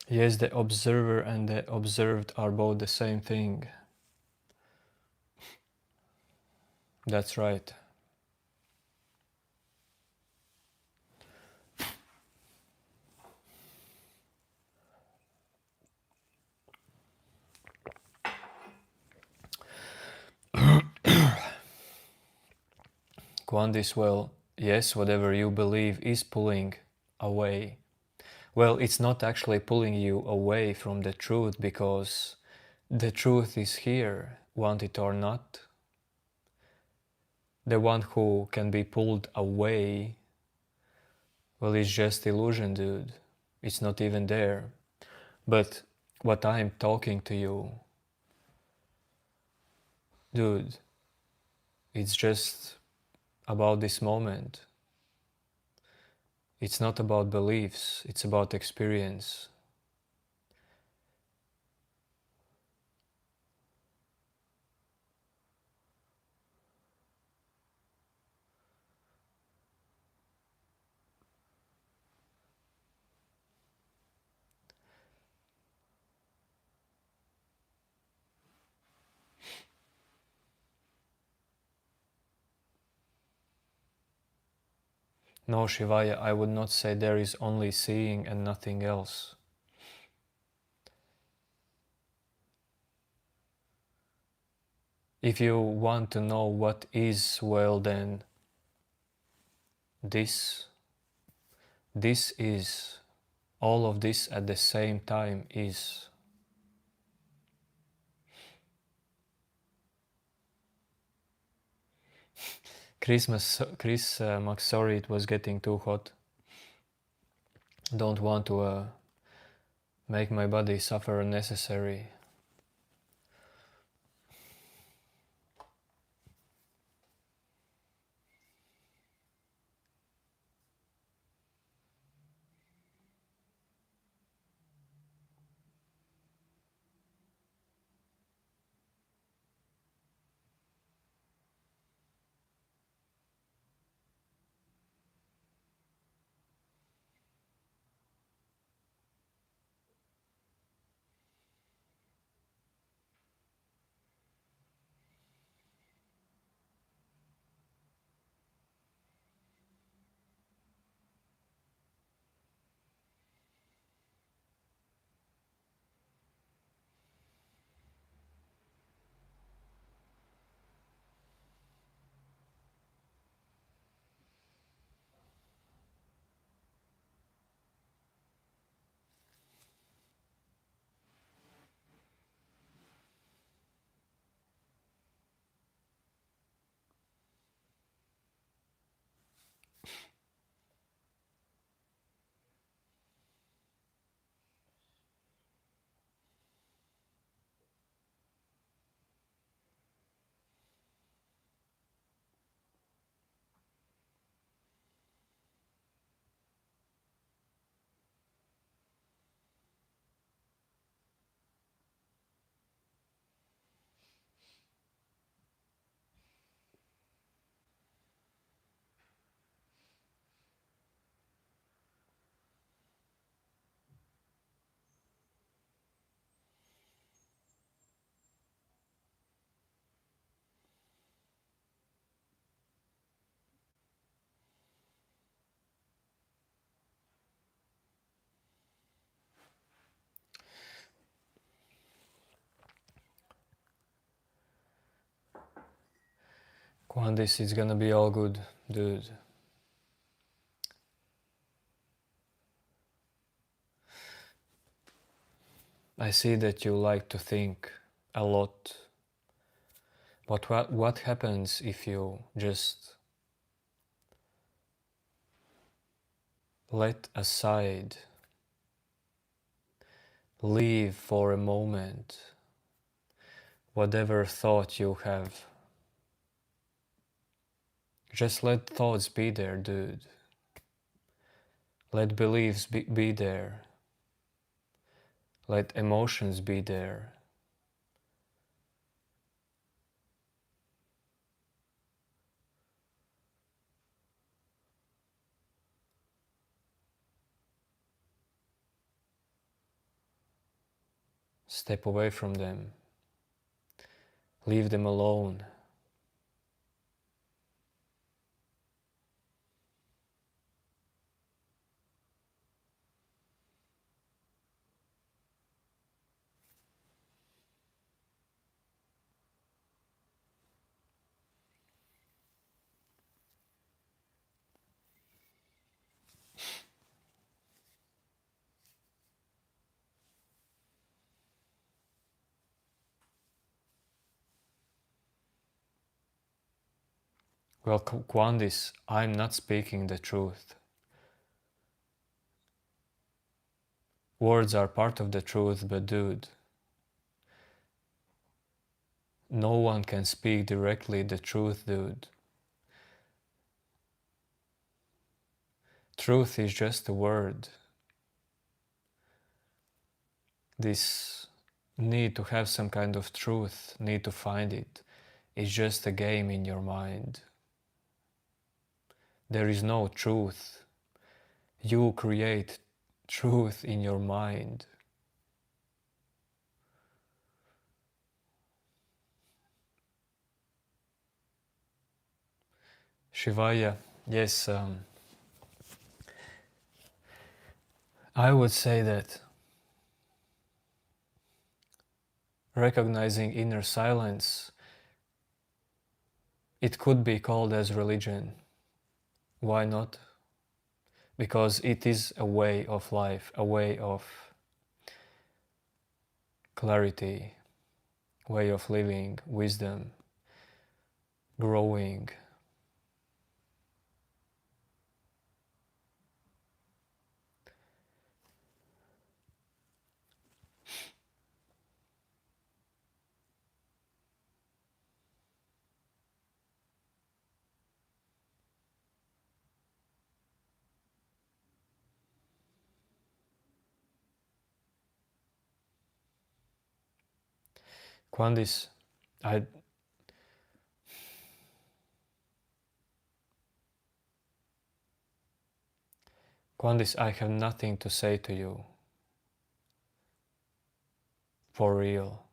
Yes, the observer and the observed are both the same thing. That's right. Quandis, well, yes, whatever you believe is pulling away. Well, it's not actually pulling you away from the truth because the truth is here, want it or not. The one who can be pulled away, well, it's just illusion, dude. It's not even there. But what I'm talking to you, dude, it's just about this moment. It's not about beliefs, it's about experience. No, Shivaya, I would not say there is only seeing and nothing else. If you want to know what is, well then, this is, all of this at the same time is. Chris, Max, sorry, it was getting too hot. Don't want to make my body suffer unnecessary. Quandis, it's gonna be all good, dude. I see that you like to think a lot. But what happens if you just let aside, leave for a moment whatever thought you have? Just let thoughts be there, dude. Let beliefs be there. Let emotions be there. Step away from them. Leave them alone. Well, Quandis, I'm not speaking the truth. Words are part of the truth, but dude, no one can speak directly the truth, dude. Truth is just a word. This need to have some kind of truth, need to find it, is just a game in your mind. There is no truth. You create truth in your mind. Shivaya, yes, I would say that recognizing inner silence, it could be called as religion. Why not? Because it is a way of life, a way of clarity, way of living, wisdom, growing. Quandis, I Quandis, I have nothing to say to you. For real.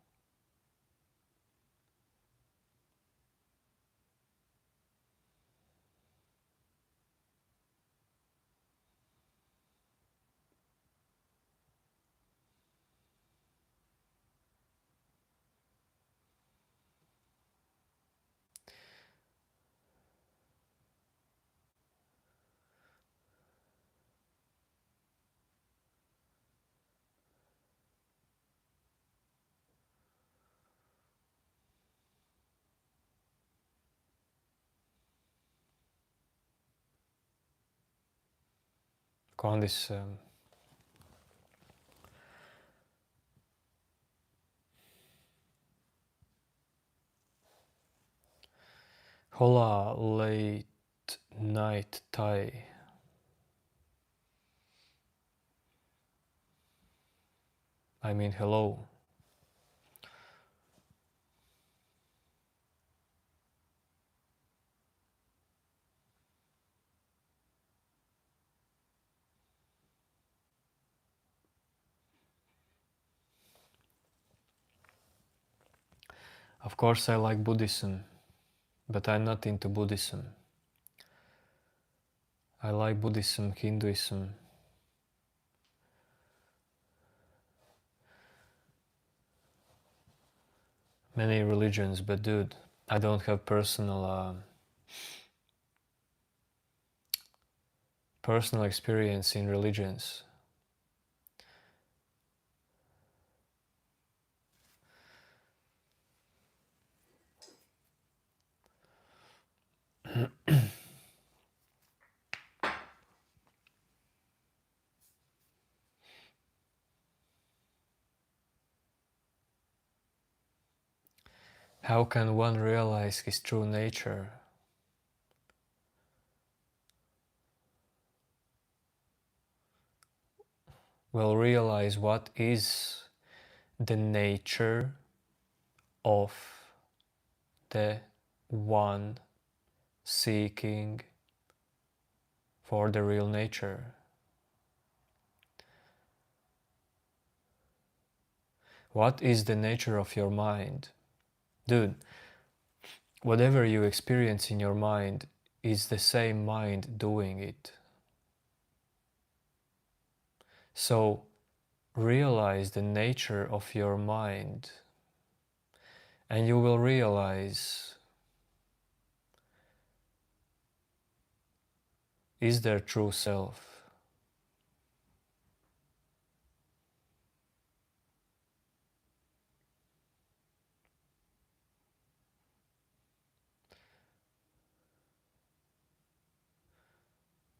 Quandis, hola late night Thai. I mean hello. Of course I like Buddhism, but I'm not into Buddhism. I like Buddhism, Hinduism, many religions, but dude, I don't have personal personal experience in religions. How can one realize his true nature? Well, realize what is the nature of the one seeking for the real nature. What is the nature of your mind? Dude, whatever you experience in your mind is the same mind doing it. So realize the nature of your mind, and you will realize, is there true self?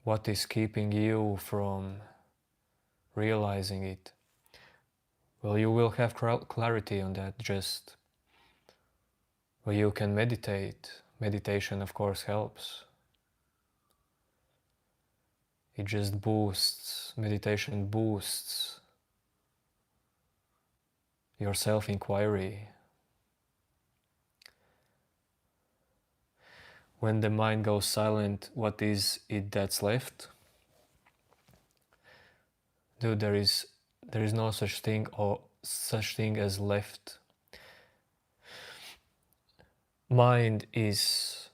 What is keeping you from realizing it? Well, you will have clarity on that just well, you can meditate. Meditation, of course, helps. It just boosts, meditation boosts your self-inquiry. When the mind goes silent, what is it that's left? Dude, there is no such thing as left. Mind is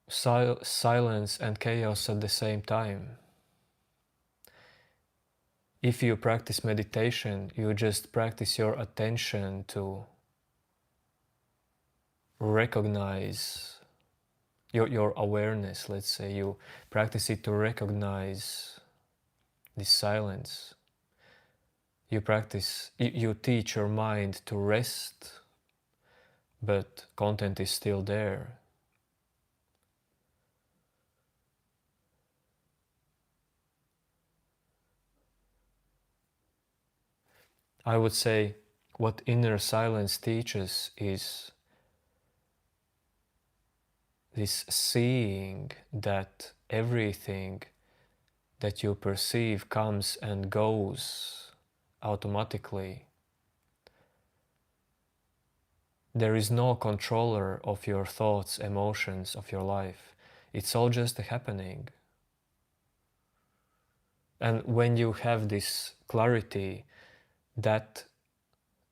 silence and chaos at the same time. If you practice meditation, you just practice your attention to recognize your awareness, let's say. You practice it to recognize this silence. You teach your mind to rest, but content is still there. I would say what inner silence teaches is this seeing that everything that you perceive comes and goes automatically. There is no controller of your thoughts, emotions, of your life. It's all just a happening. And when you have this clarity, that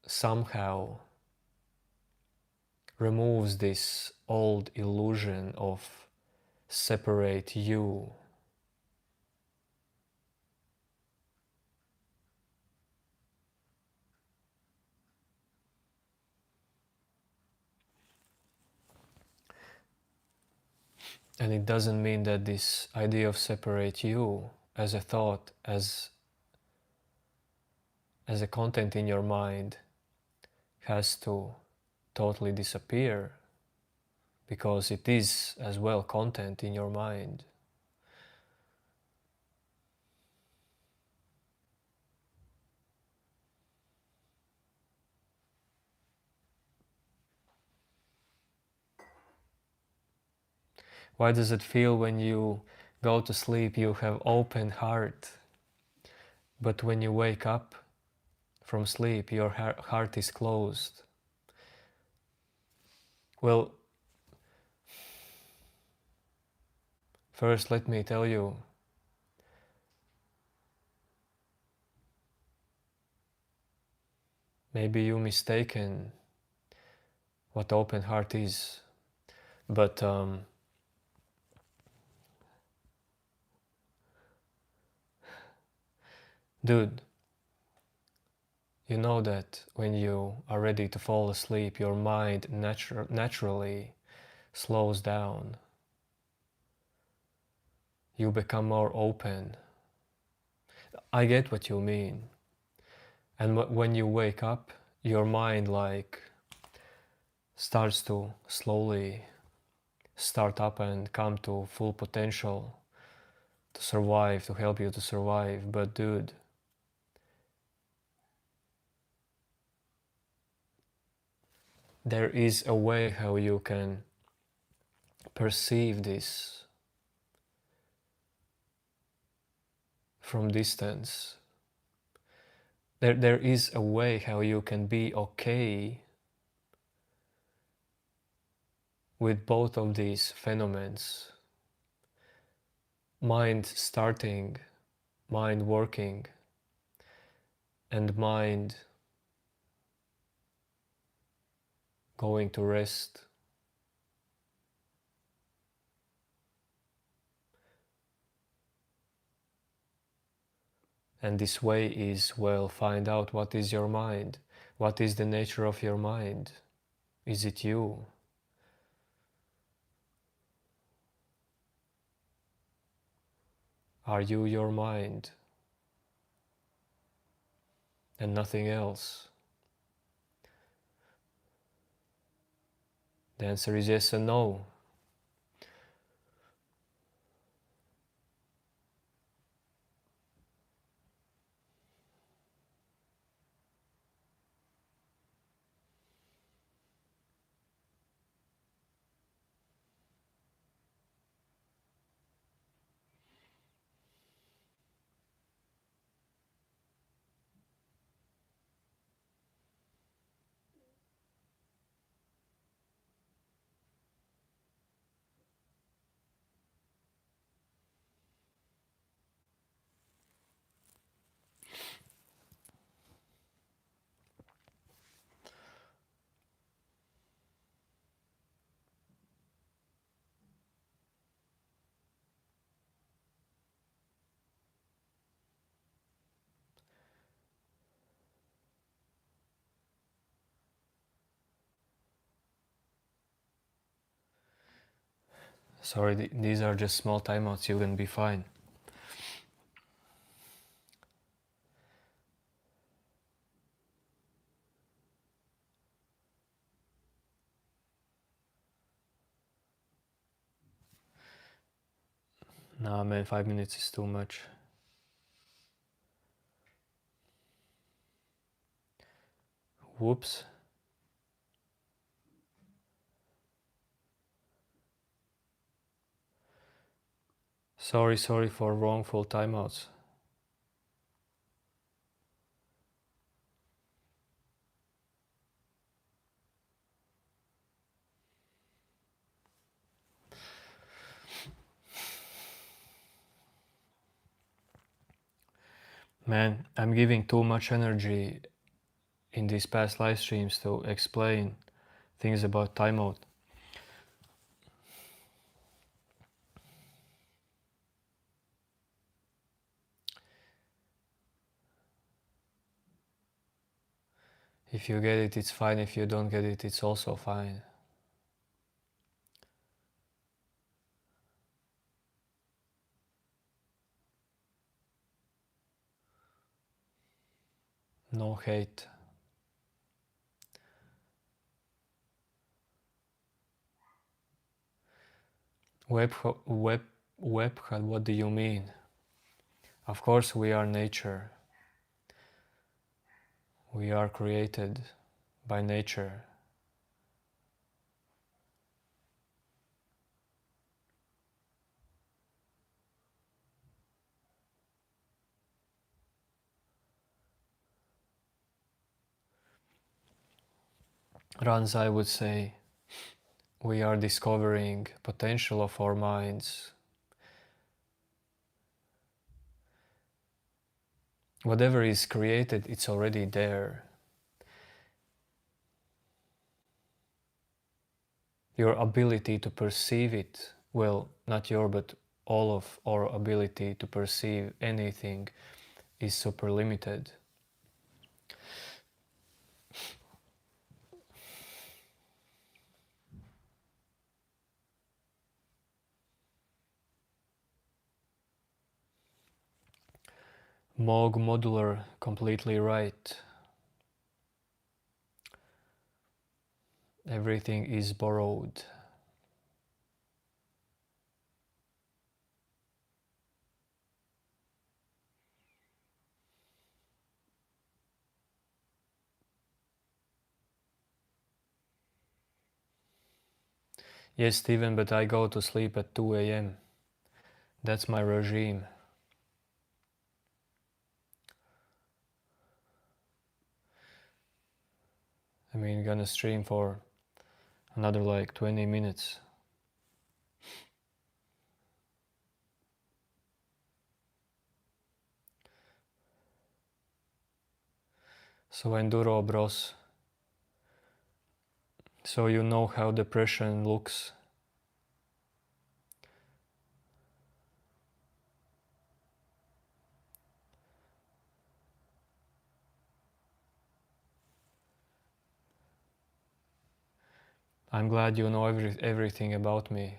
somehow removes this old illusion of separate you. And it doesn't mean that this idea of separate you as a thought, as a content in your mind has to totally disappear, because it is as well content in your mind. Why does it feel when you go to sleep you have open heart, but when you wake up from sleep your heart is closed? Well, first let me tell you, maybe you mistaken what open heart is, but dude, you know that when you are ready to fall asleep, your mind naturally slows down. You become more open. I get what you mean. And when you wake up, your mind starts to slowly start up and come to full potential to survive, to help you to survive. But dude, there is a way how you can perceive this from distance. There is a way how you can be okay with both of these phenomena. Mind starting, mind working, and mind going to rest. And this way is, well, find out what is your mind. What is the nature of your mind? Is it you? Are you your mind? And nothing else? The answer is yes and no. Sorry, these are just small timeouts, you can be fine. Nah man, 5 minutes is too much. Whoops. Sorry for wrongful timeouts. Man, I'm giving too much energy in these past live streams to explain things about timeout. If you get it, it's fine. If you don't get it, it's also fine. No hate. Webhead, what do you mean? Of course we are nature. We are created by nature. Ranzai would say, we are discovering potential of our minds. Whatever is created, it's already there. Your ability to perceive it, well, not your, but all of our ability to perceive anything is super limited. Moog modular, completely right. Everything is borrowed. Yes, Stephen, but I go to sleep at 2 a.m. That's my regime. I mean, gonna stream for another like 20 minutes. So enduro, bros. So you know how depression looks. I'm glad you know everything about me.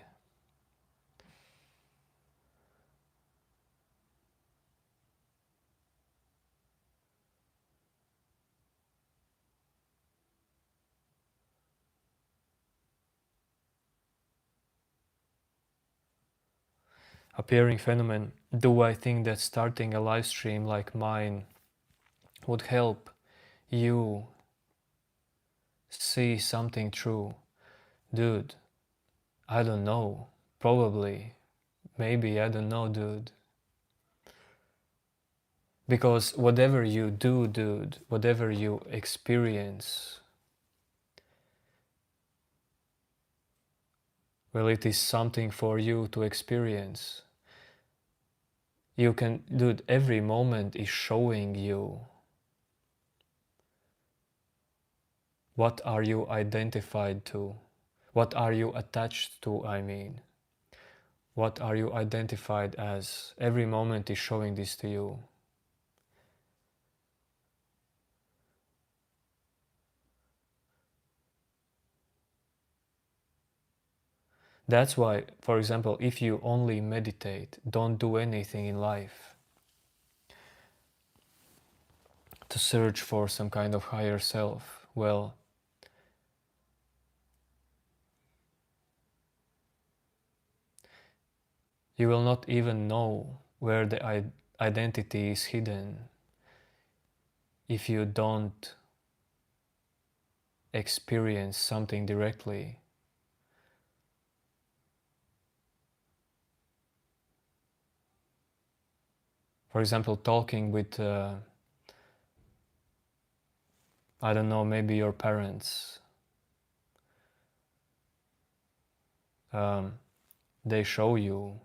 Appearing phenomenon. Do I think that starting a live stream like mine would help you see something true? Dude, I don't know. Probably. Maybe, I don't know, dude. Because whatever you do, dude, whatever you experience, well, it is something for you to experience. You can, dude, every moment is showing you what are you identified to, what are you attached to, I mean. What are you identified as? Every moment is showing this to you. That's why, for example, if you only meditate, don't do anything in life to search for some kind of higher self, well, you will not even know where the identity is hidden if you don't experience something directly. For example, talking with, I don't know, maybe your parents. They show you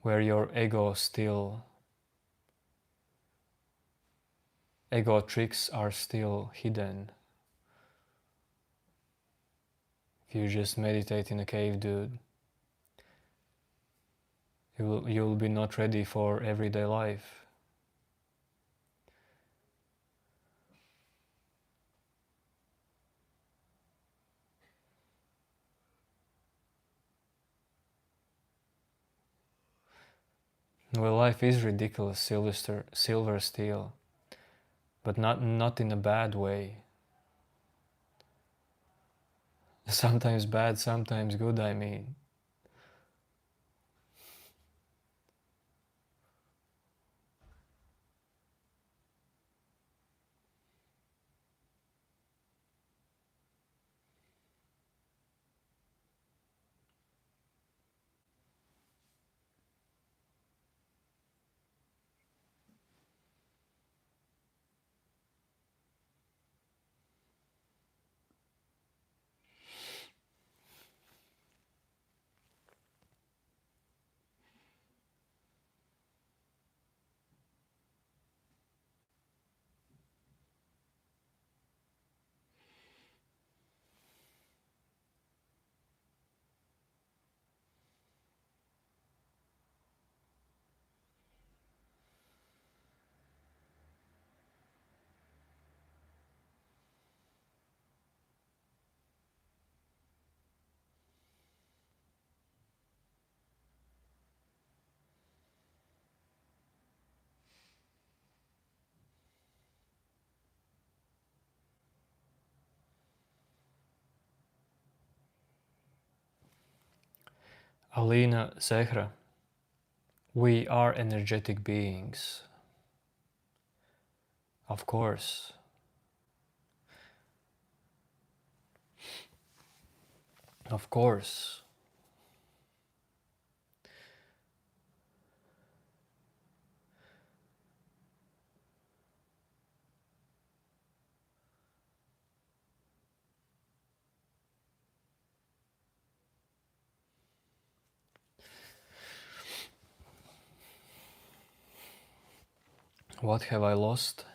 where your ego tricks are still hidden. If you just meditate in a cave, dude, you'll be not ready for everyday life. Well, life is ridiculous, silver steel, but not in a bad way. Sometimes bad, sometimes good, I mean. Alina, Zehra, we are energetic beings. Of course. Of course. What have I lost?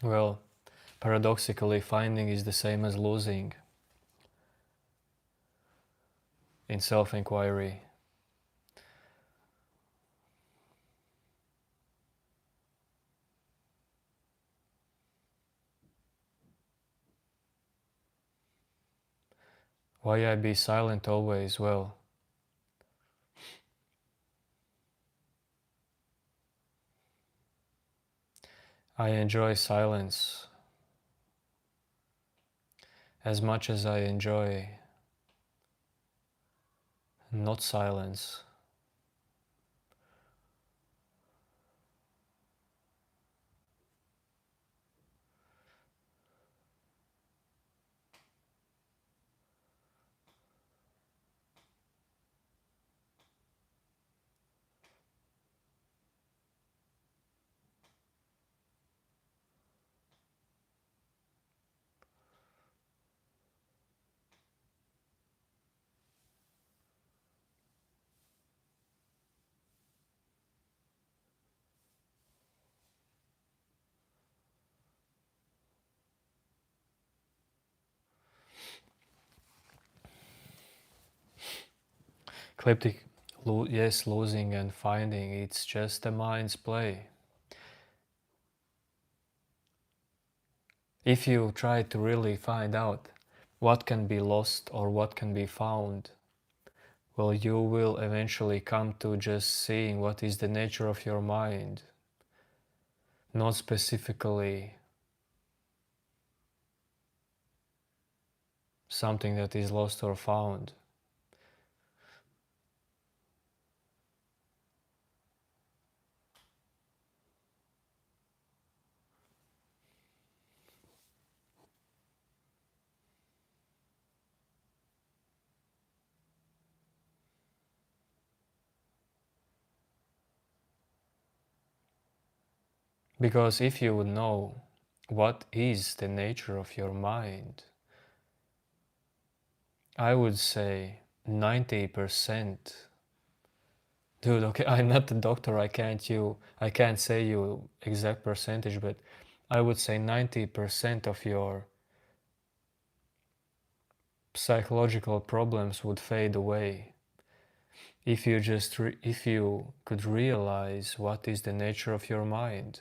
Well, paradoxically, finding is the same as losing in self-inquiry. Why I be silent always? Well, I enjoy silence as much as I enjoy not silence. Ecliptic, yes, losing and finding, it's just the mind's play. If you try to really find out what can be lost or what can be found, well, you will eventually come to just seeing what is the nature of your mind, not specifically something that is lost or found. Because if you would know what is the nature of your mind, I would say 90%. Dude, okay, I'm not a doctor, I can't say you exact percentage, but I would say 90% of your psychological problems would fade away if you if you could realize what is the nature of your mind.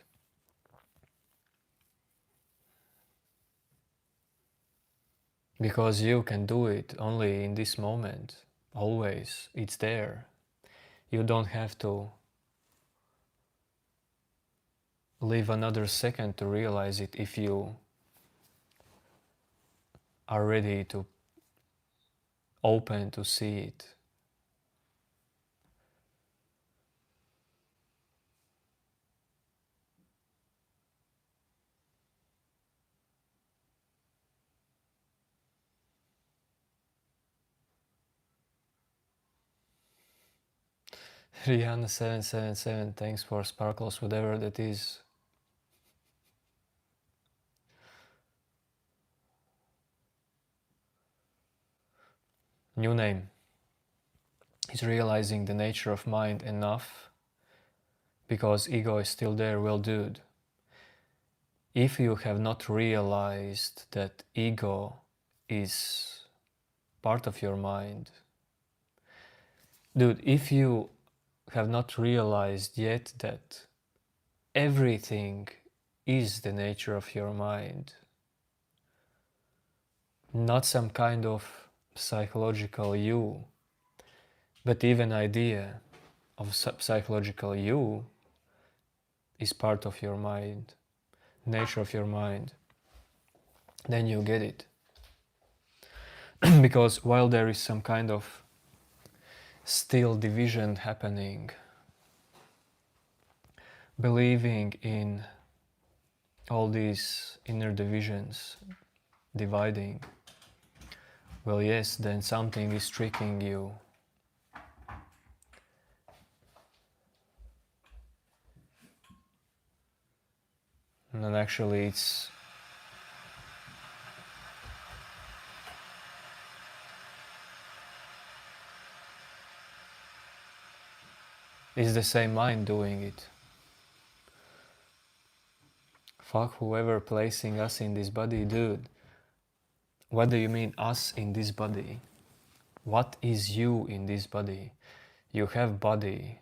Because you can do it only in this moment, always, it's there. You don't have to live another second to realize it if you are ready to open to see it. Rihanna777, thanks for sparkles, whatever that is. New name is realizing the nature of mind enough because ego is still there. Well, dude, if you have not realized that ego is part of your mind, Dude, if you have not realized yet that everything is the nature of your mind, not some kind of psychological you, but even idea of psychological you is part of your mind, nature of your mind, then you get it. Because while there is some kind of still division happening, believing in all these inner divisions dividing, well, yes, then something is tricking you. And actually it's the same mind doing it. Fuck whoever placing us in this body, dude. What do you mean us in this body? What is you in this body? You have body.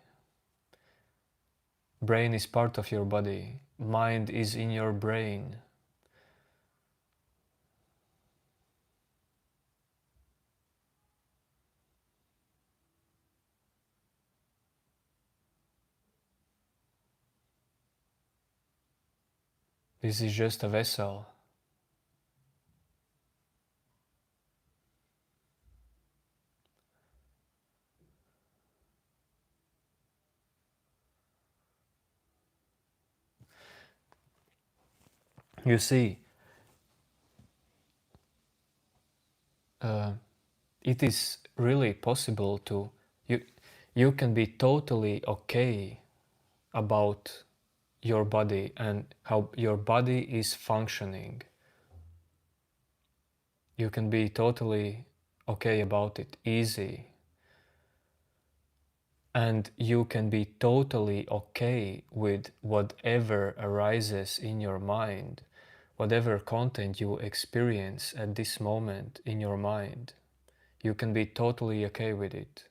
Brain is part of your body. Mind is in your brain. This is just a vessel. You see, it is really possible to, you can be totally okay about your body and how your body is functioning. You can be totally okay about it, easy. And you can be totally okay with whatever arises in your mind, whatever content you experience at this moment in your mind. You can be totally okay with it.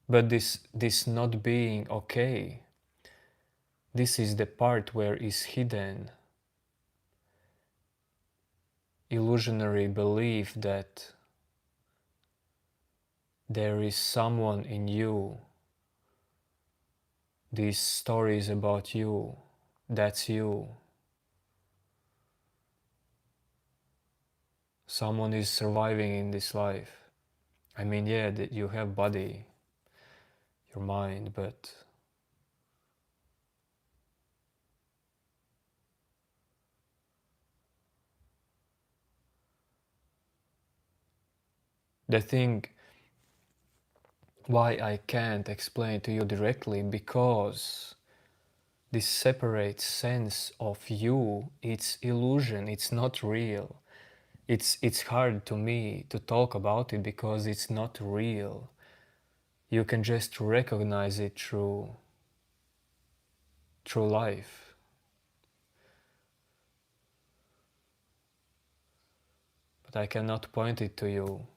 But this not being okay, this is the part where is hidden illusionary belief that there is someone in you, these stories about you, that's you. Someone is surviving in this life. I mean, yeah, that you have body, your mind, but the thing why I can't explain to you directly, because this separate sense of you, it's illusion, it's not real. It's hard to me to talk about it because it's not real. You can just recognize it through life. But I cannot point it to you.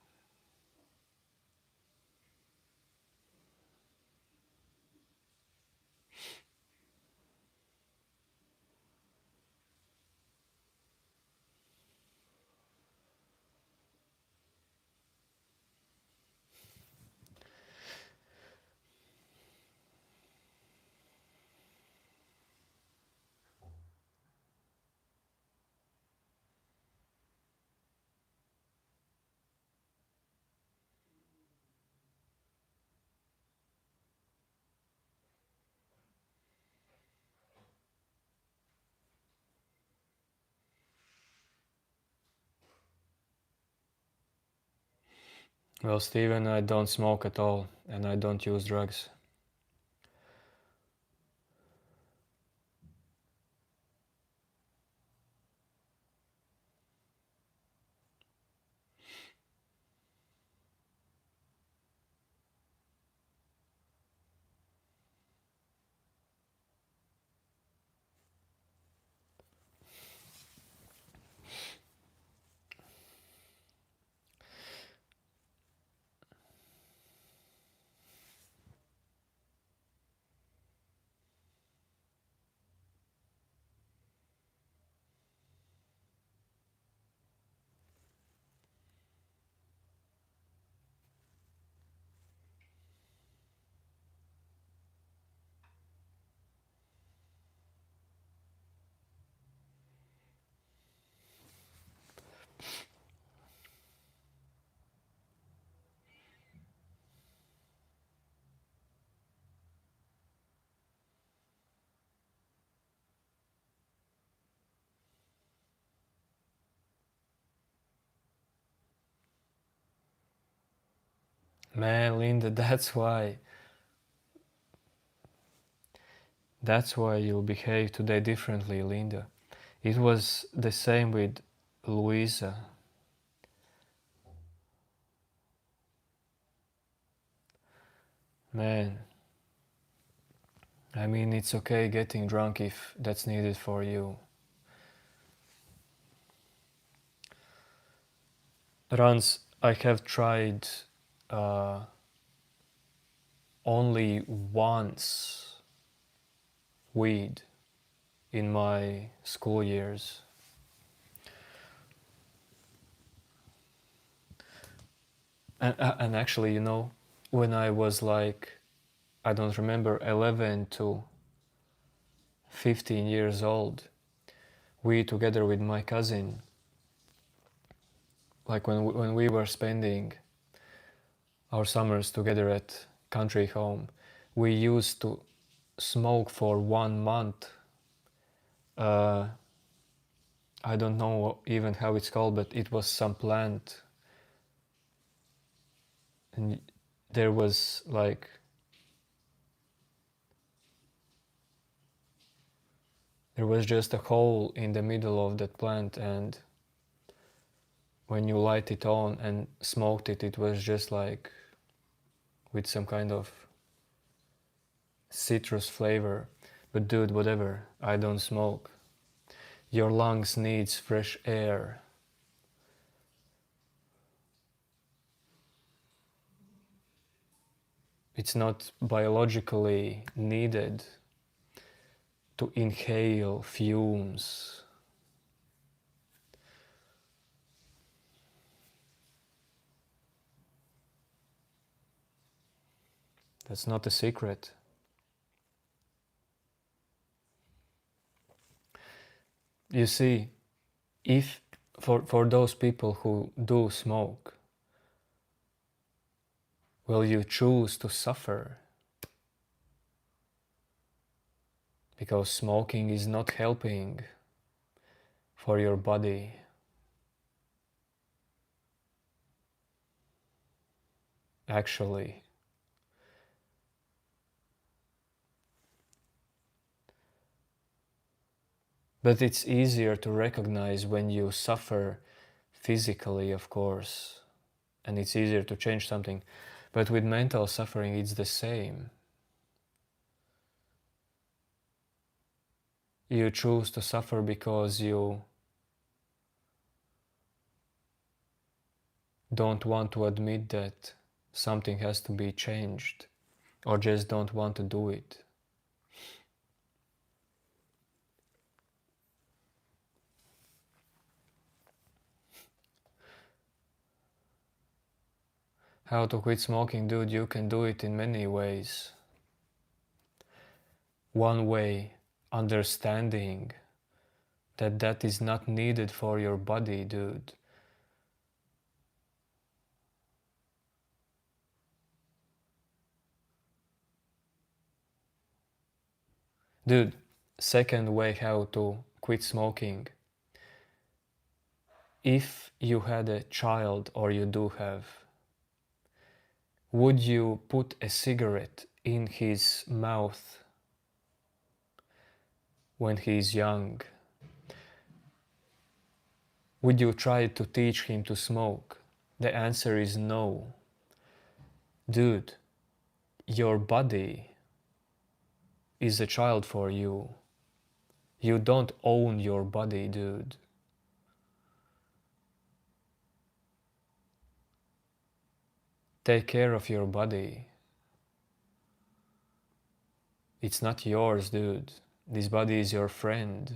Well, Steven, I don't smoke at all, and I don't use drugs. Man, Linda, that's why you behave today differently, Linda. It was the same with Louisa. Man, I mean, it's okay getting drunk if that's needed for you. Rans, I have tried uh, only once weed in my school years. And actually, when I was like, I don't remember, 11 to 15 years old, we together with my cousin, like when we were spending our summers together at country home, we used to smoke for 1 month. Uh, I don't know even how it's called, but it was some plant, and there was like there was just a hole in the middle of that plant, and when you light it on and smoked it, it was just like with some kind of citrus flavor. But dude, whatever, I don't smoke. Your lungs needs fresh air. It's not biologically needed to inhale fumes. That's not a secret. You see, if for those people who do smoke, will you choose to suffer? Because smoking is not helping for your body. Actually, but it's easier to recognize when you suffer physically, of course, and it's easier to change something. But with mental suffering, it's the same. You choose to suffer because you don't want to admit that something has to be changed, or just don't want to do it. How to quit smoking, dude? You can do it in many ways. One way, understanding that is not needed for your body, dude. Dude, second way how to quit smoking. If you had a child, or you do have, would you put a cigarette in his mouth when he's young? Would you try to teach him to smoke? The answer is no. Dude, your body is a child for you. You don't own your body, dude. Take care of your body. It's not yours, dude. This body is your friend.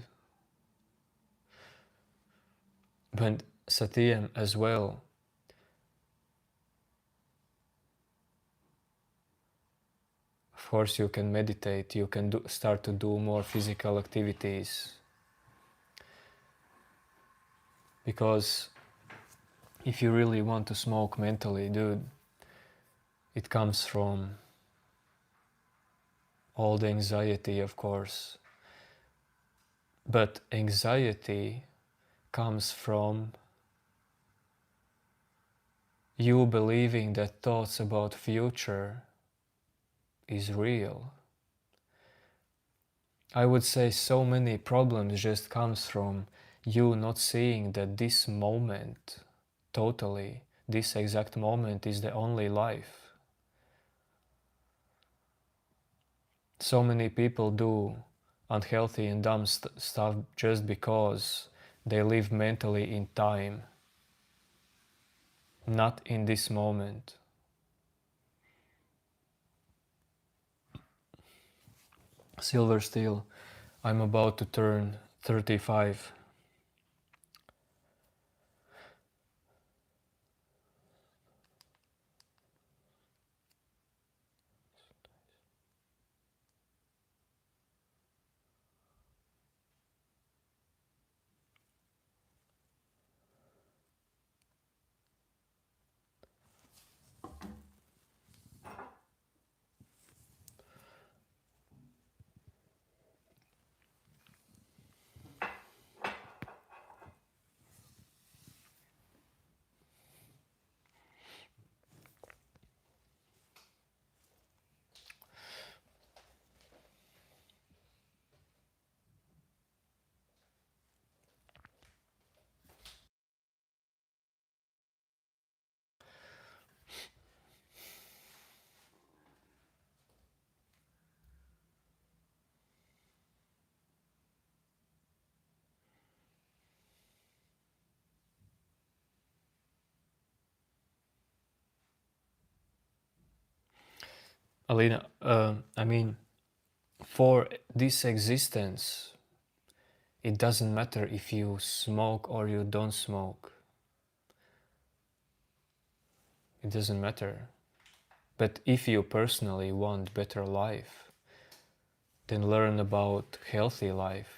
But Satyam as well. Of course, you can meditate, you can start to do more physical activities. Because if you really want to smoke mentally, dude, it comes from all the anxiety, of course. But anxiety comes from you believing that thoughts about future is real. I would say so many problems just comes from you not seeing that this moment, totally, this exact moment is the only life. So many people do unhealthy and dumb stuff just because they live mentally in time, not in this moment. Silver Steel, I'm about to turn 35. Alina, I mean, for this existence, it doesn't matter if you smoke or you don't smoke. It doesn't matter. But if you personally want better life, then learn about healthy life.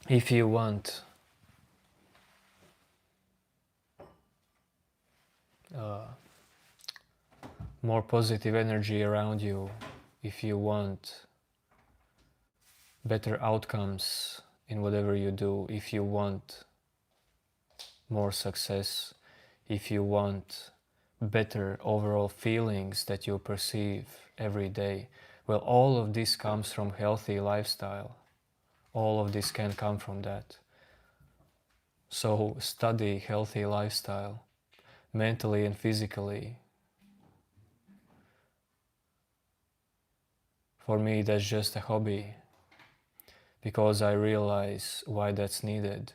If you want more positive energy around you, if you want better outcomes in whatever you do, if you want more success, if you want better overall feelings that you perceive every day, well, all of this comes from healthy lifestyle. All of this can come from that. So study healthy lifestyle, mentally and physically. For me, that's just a hobby, because I realize why that's needed.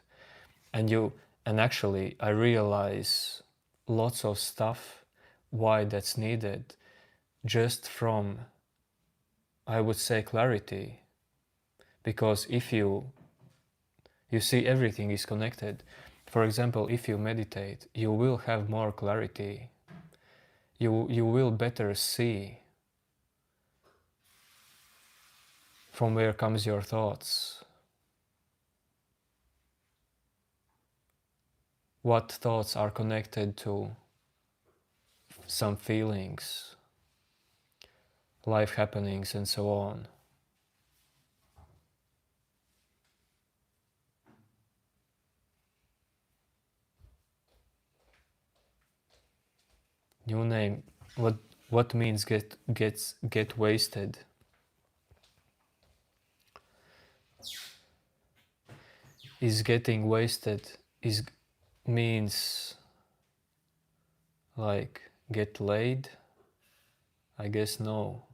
And actually, I realize lots of stuff why that's needed just from, I would say, clarity. Because if you see, everything is connected. For example, if you meditate, you will have more clarity. You will better see from where comes your thoughts. What thoughts are connected to some feelings, life happenings, and so on. You name what means get wasted. Is getting wasted is means like get laid? I guess no.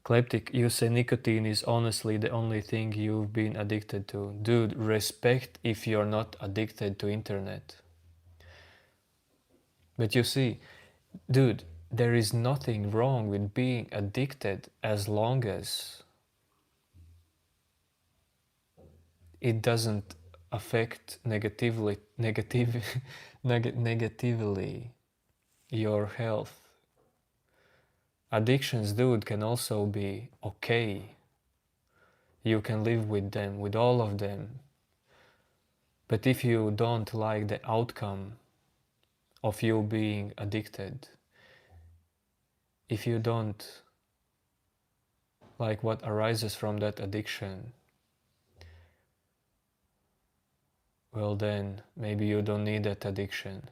Kleptic, you say nicotine is honestly the only thing you've been addicted to. Dude, respect if you're not addicted to internet. But you see, dude, there is nothing wrong with being addicted as long as it doesn't affect negatively your health. Addictions, dude, can also be okay. You can live with them, with all of them. But if you don't like the outcome of you being addicted, if you don't like what arises from that addiction, well then maybe you don't need that addiction.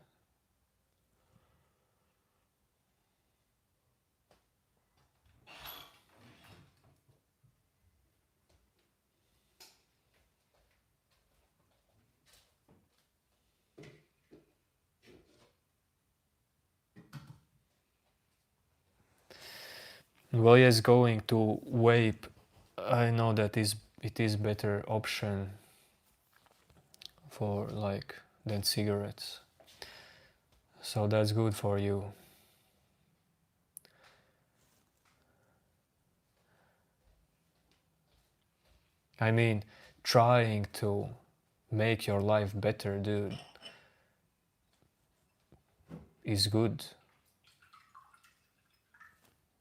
Well, yes, going to vape, I know that it is better option for like than cigarettes. So that's good for you. I mean, trying to make your life better, dude, is good.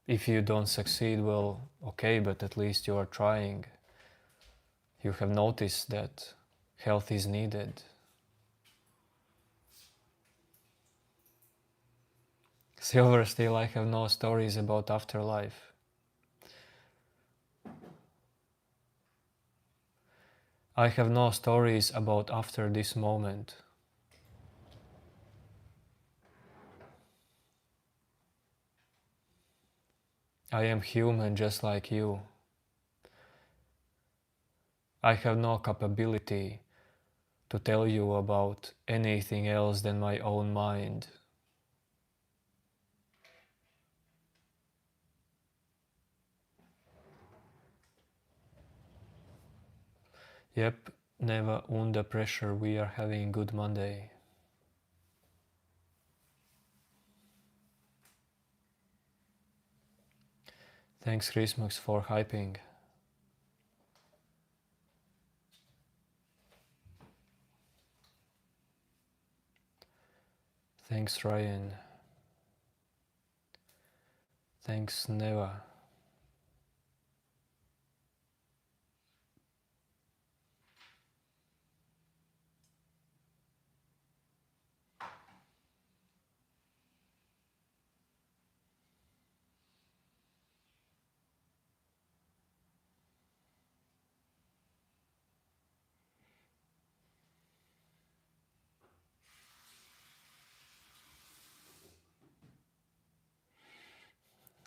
If you don't succeed, well, okay, but at least you are trying. You have noticed that health is needed. Silver, still I have no stories about afterlife. I have no stories about after this moment. I am human just like you. I have no capability to tell you about anything else than my own mind. Yep, never under pressure, we are having good Monday. Thanks Christmas for hyping. Thanks Ryan. Thanks Neva.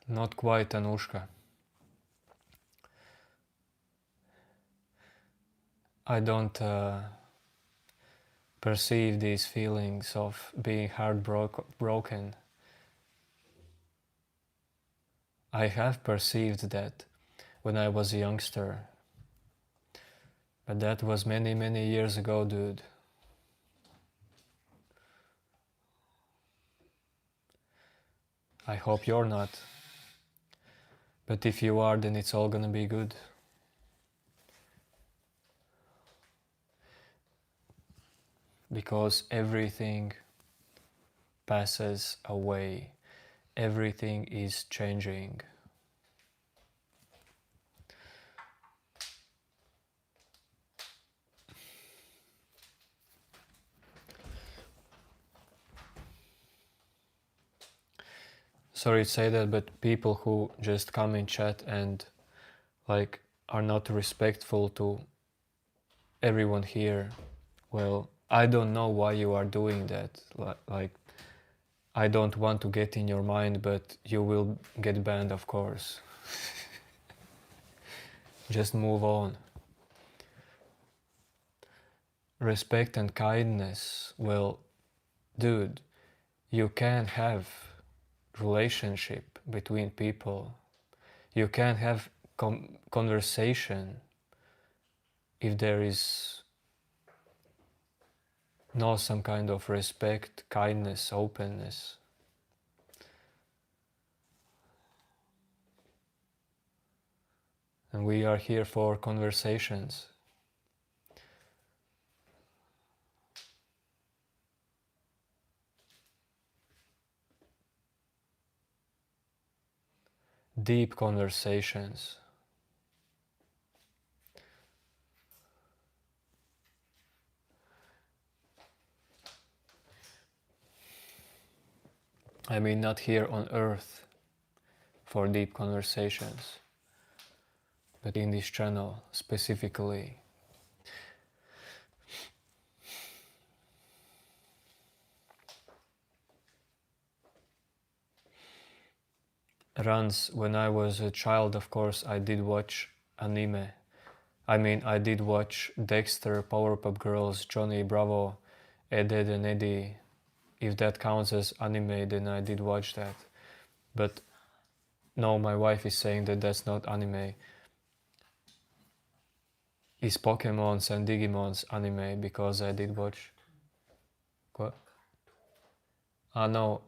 Not quite Anushka. I don't perceive these feelings of being heartbroken. I have perceived that when I was a youngster, but that was many, many years ago, dude. I hope you're not. But if you are, then it's all gonna be good. Because everything passes away. Everything is changing. Sorry to say that, but people who just come in chat and like are not respectful to everyone here, well, I don't know why you are doing that. Like, I don't want to get in your mind, but you will get banned, of course. Just move on. Respect and kindness, well, dude, you can have relationship between people. You can have conversation if there is no some kind of respect, kindness, openness. And we are here for conversations. Deep conversations. I mean, not here on earth, for deep conversations, but in this channel specifically, runs when I was a child. Of course, I did watch anime. I did watch Dexter, Powerpuff Girls, Johnny Bravo, Ed, Ed and Eddie. If that counts as anime, then I did watch that. But no, my wife is saying that that's not anime. Is Pokemons and Digimons anime? Because I did watch... What? No,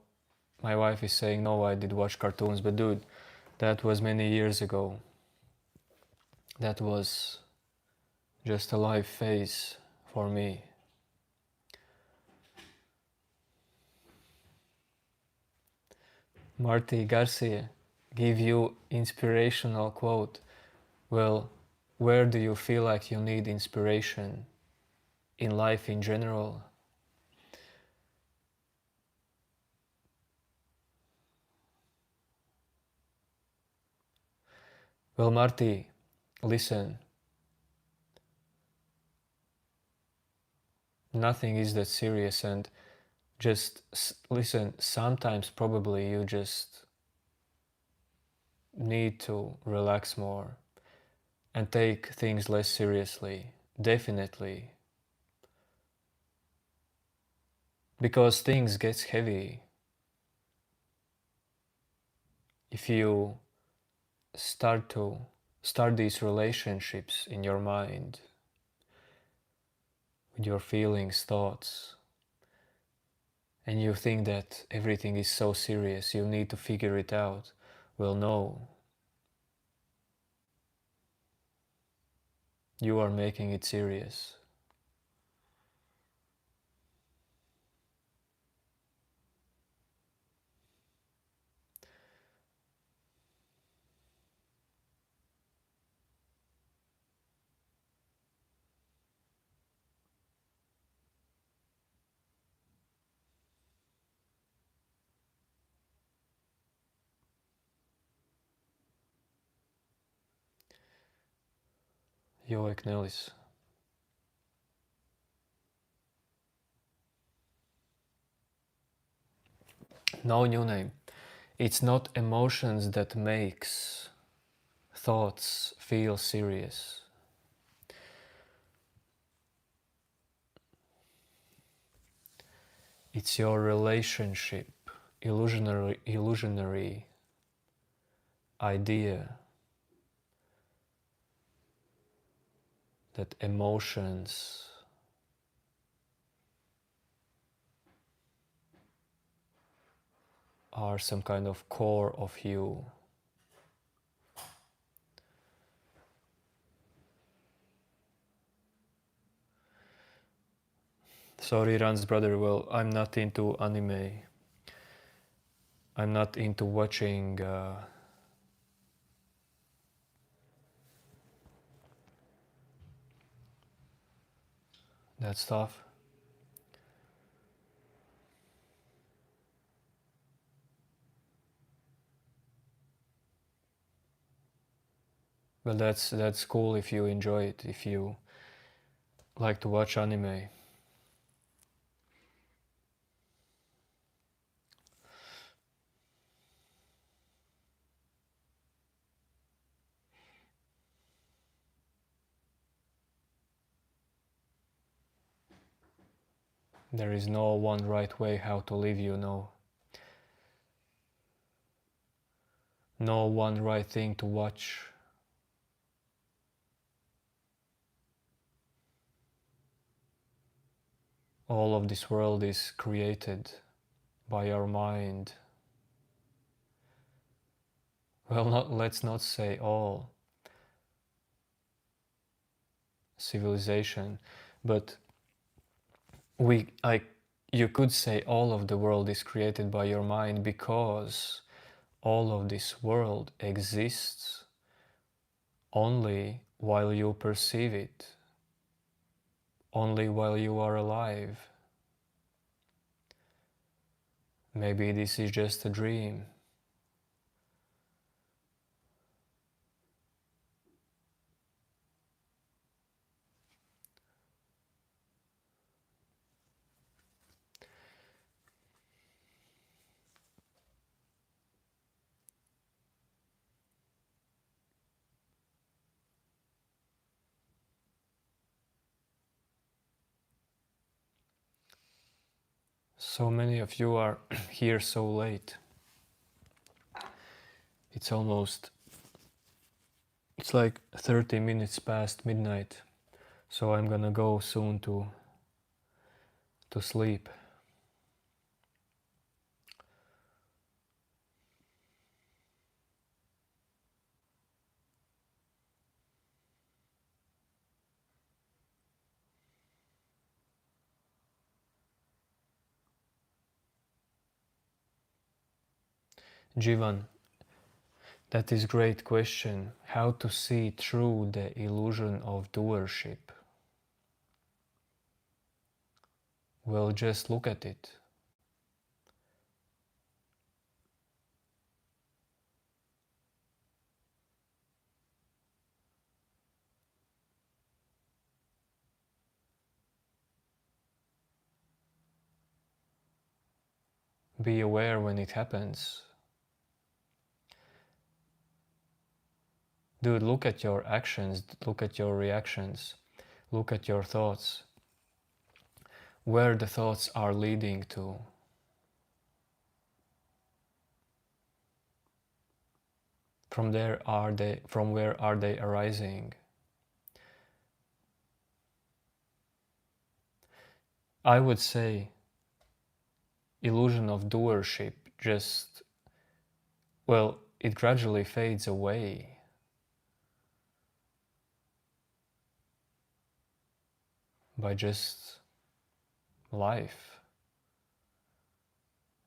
my wife is saying no, I did watch cartoons, but dude, that was many years ago. That was just a life phase for me. Marty Garcia, give you inspirational quote. Well, where do you feel like you need inspiration? In life in general? Well, Marty, listen. Nothing is that serious, and just listen, sometimes probably you just need to relax more and take things less seriously. Definitely. Because things get heavy. If you start these relationships in your mind with your feelings, thoughts, and you think that everything is so serious, you need to figure it out. Well, no. You are making it serious. Joek Nellis. No new name. It's not emotions that makes thoughts feel serious. It's your relationship, illusionary idea that emotions are some kind of core of you. Sorry, Ran's brother, well, I'm not into anime. I'm not into watching that stuff. But that's cool if you enjoy it, if you like to watch anime. There is no one right way how to live, you know. No one right thing to watch. All of this world is created by our mind. Well, let's not say all. Civilization, but you could say all of the world is created by your mind, because all of this world exists only while you perceive it, only while you are alive. Maybe this is just a dream. So many of you are here so late. It's like 30 minutes past midnight. So I'm gonna go soon to sleep. Jivan, that is great question. How to see through the illusion of doership? Well, just look at it. Be aware when it happens. Dude, look at your actions, look at your reactions, look at your thoughts, where the thoughts are leading to. From where are they arising? I would say illusion of doership just, well, it gradually fades away. By just life.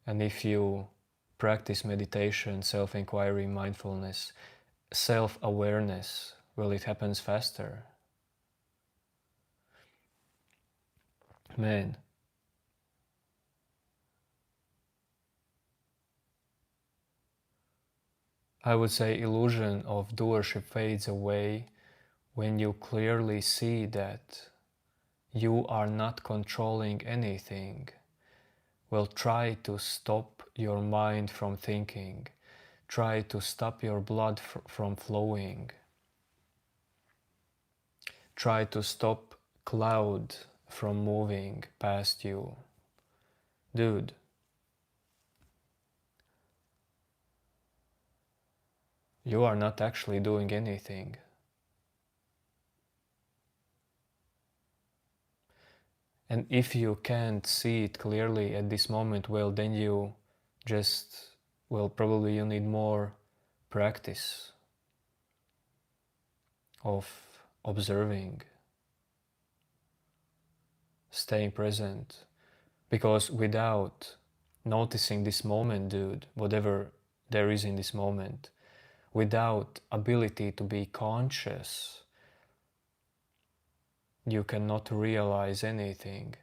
And if you practice meditation, self-inquiry, mindfulness, self-awareness, well, it happens faster. Man, I would say illusion of doership fades away when you clearly see that you are not controlling anything. Well, try to stop your mind from thinking. Try to stop your blood from flowing. Try to stop cloud from moving past you. Dude, you are not actually doing anything. And if you can't see it clearly at this moment, well, then you just, well, probably you need more practice of observing, staying present. Because without noticing this moment, dude, whatever there is in this moment, without ability to be conscious, you cannot realize anything.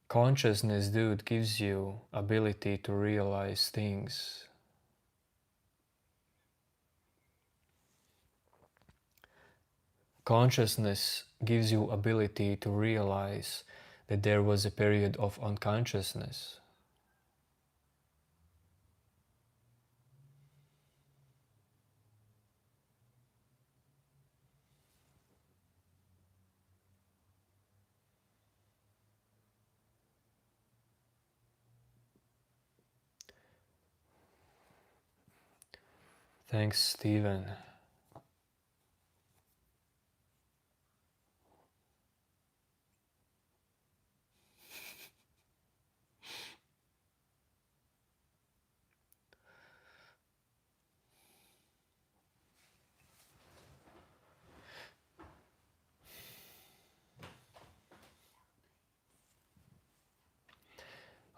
Consciousness, dude, gives you ability to realize things. Consciousness gives you ability to realize that there was a period of unconsciousness. Thanks, Stephen.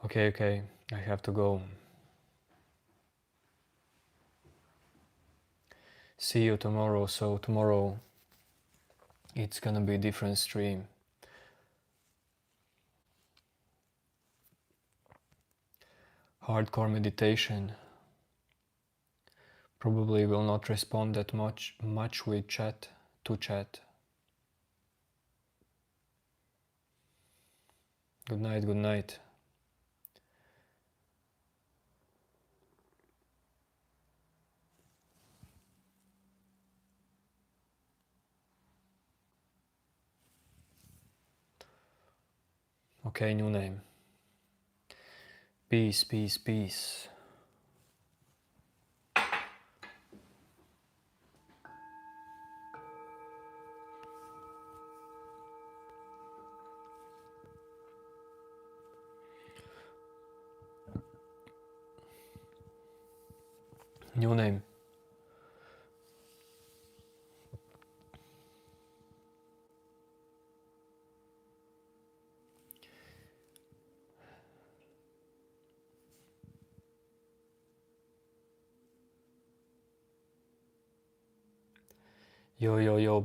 Okay, I have to go. See you tomorrow. So tomorrow it's gonna be a different stream. Hardcore meditation. Probably will not respond that much with chat, to chat. Good night. Okay, new name. Peace, peace, peace. New name. Yo, yo, yo, boy.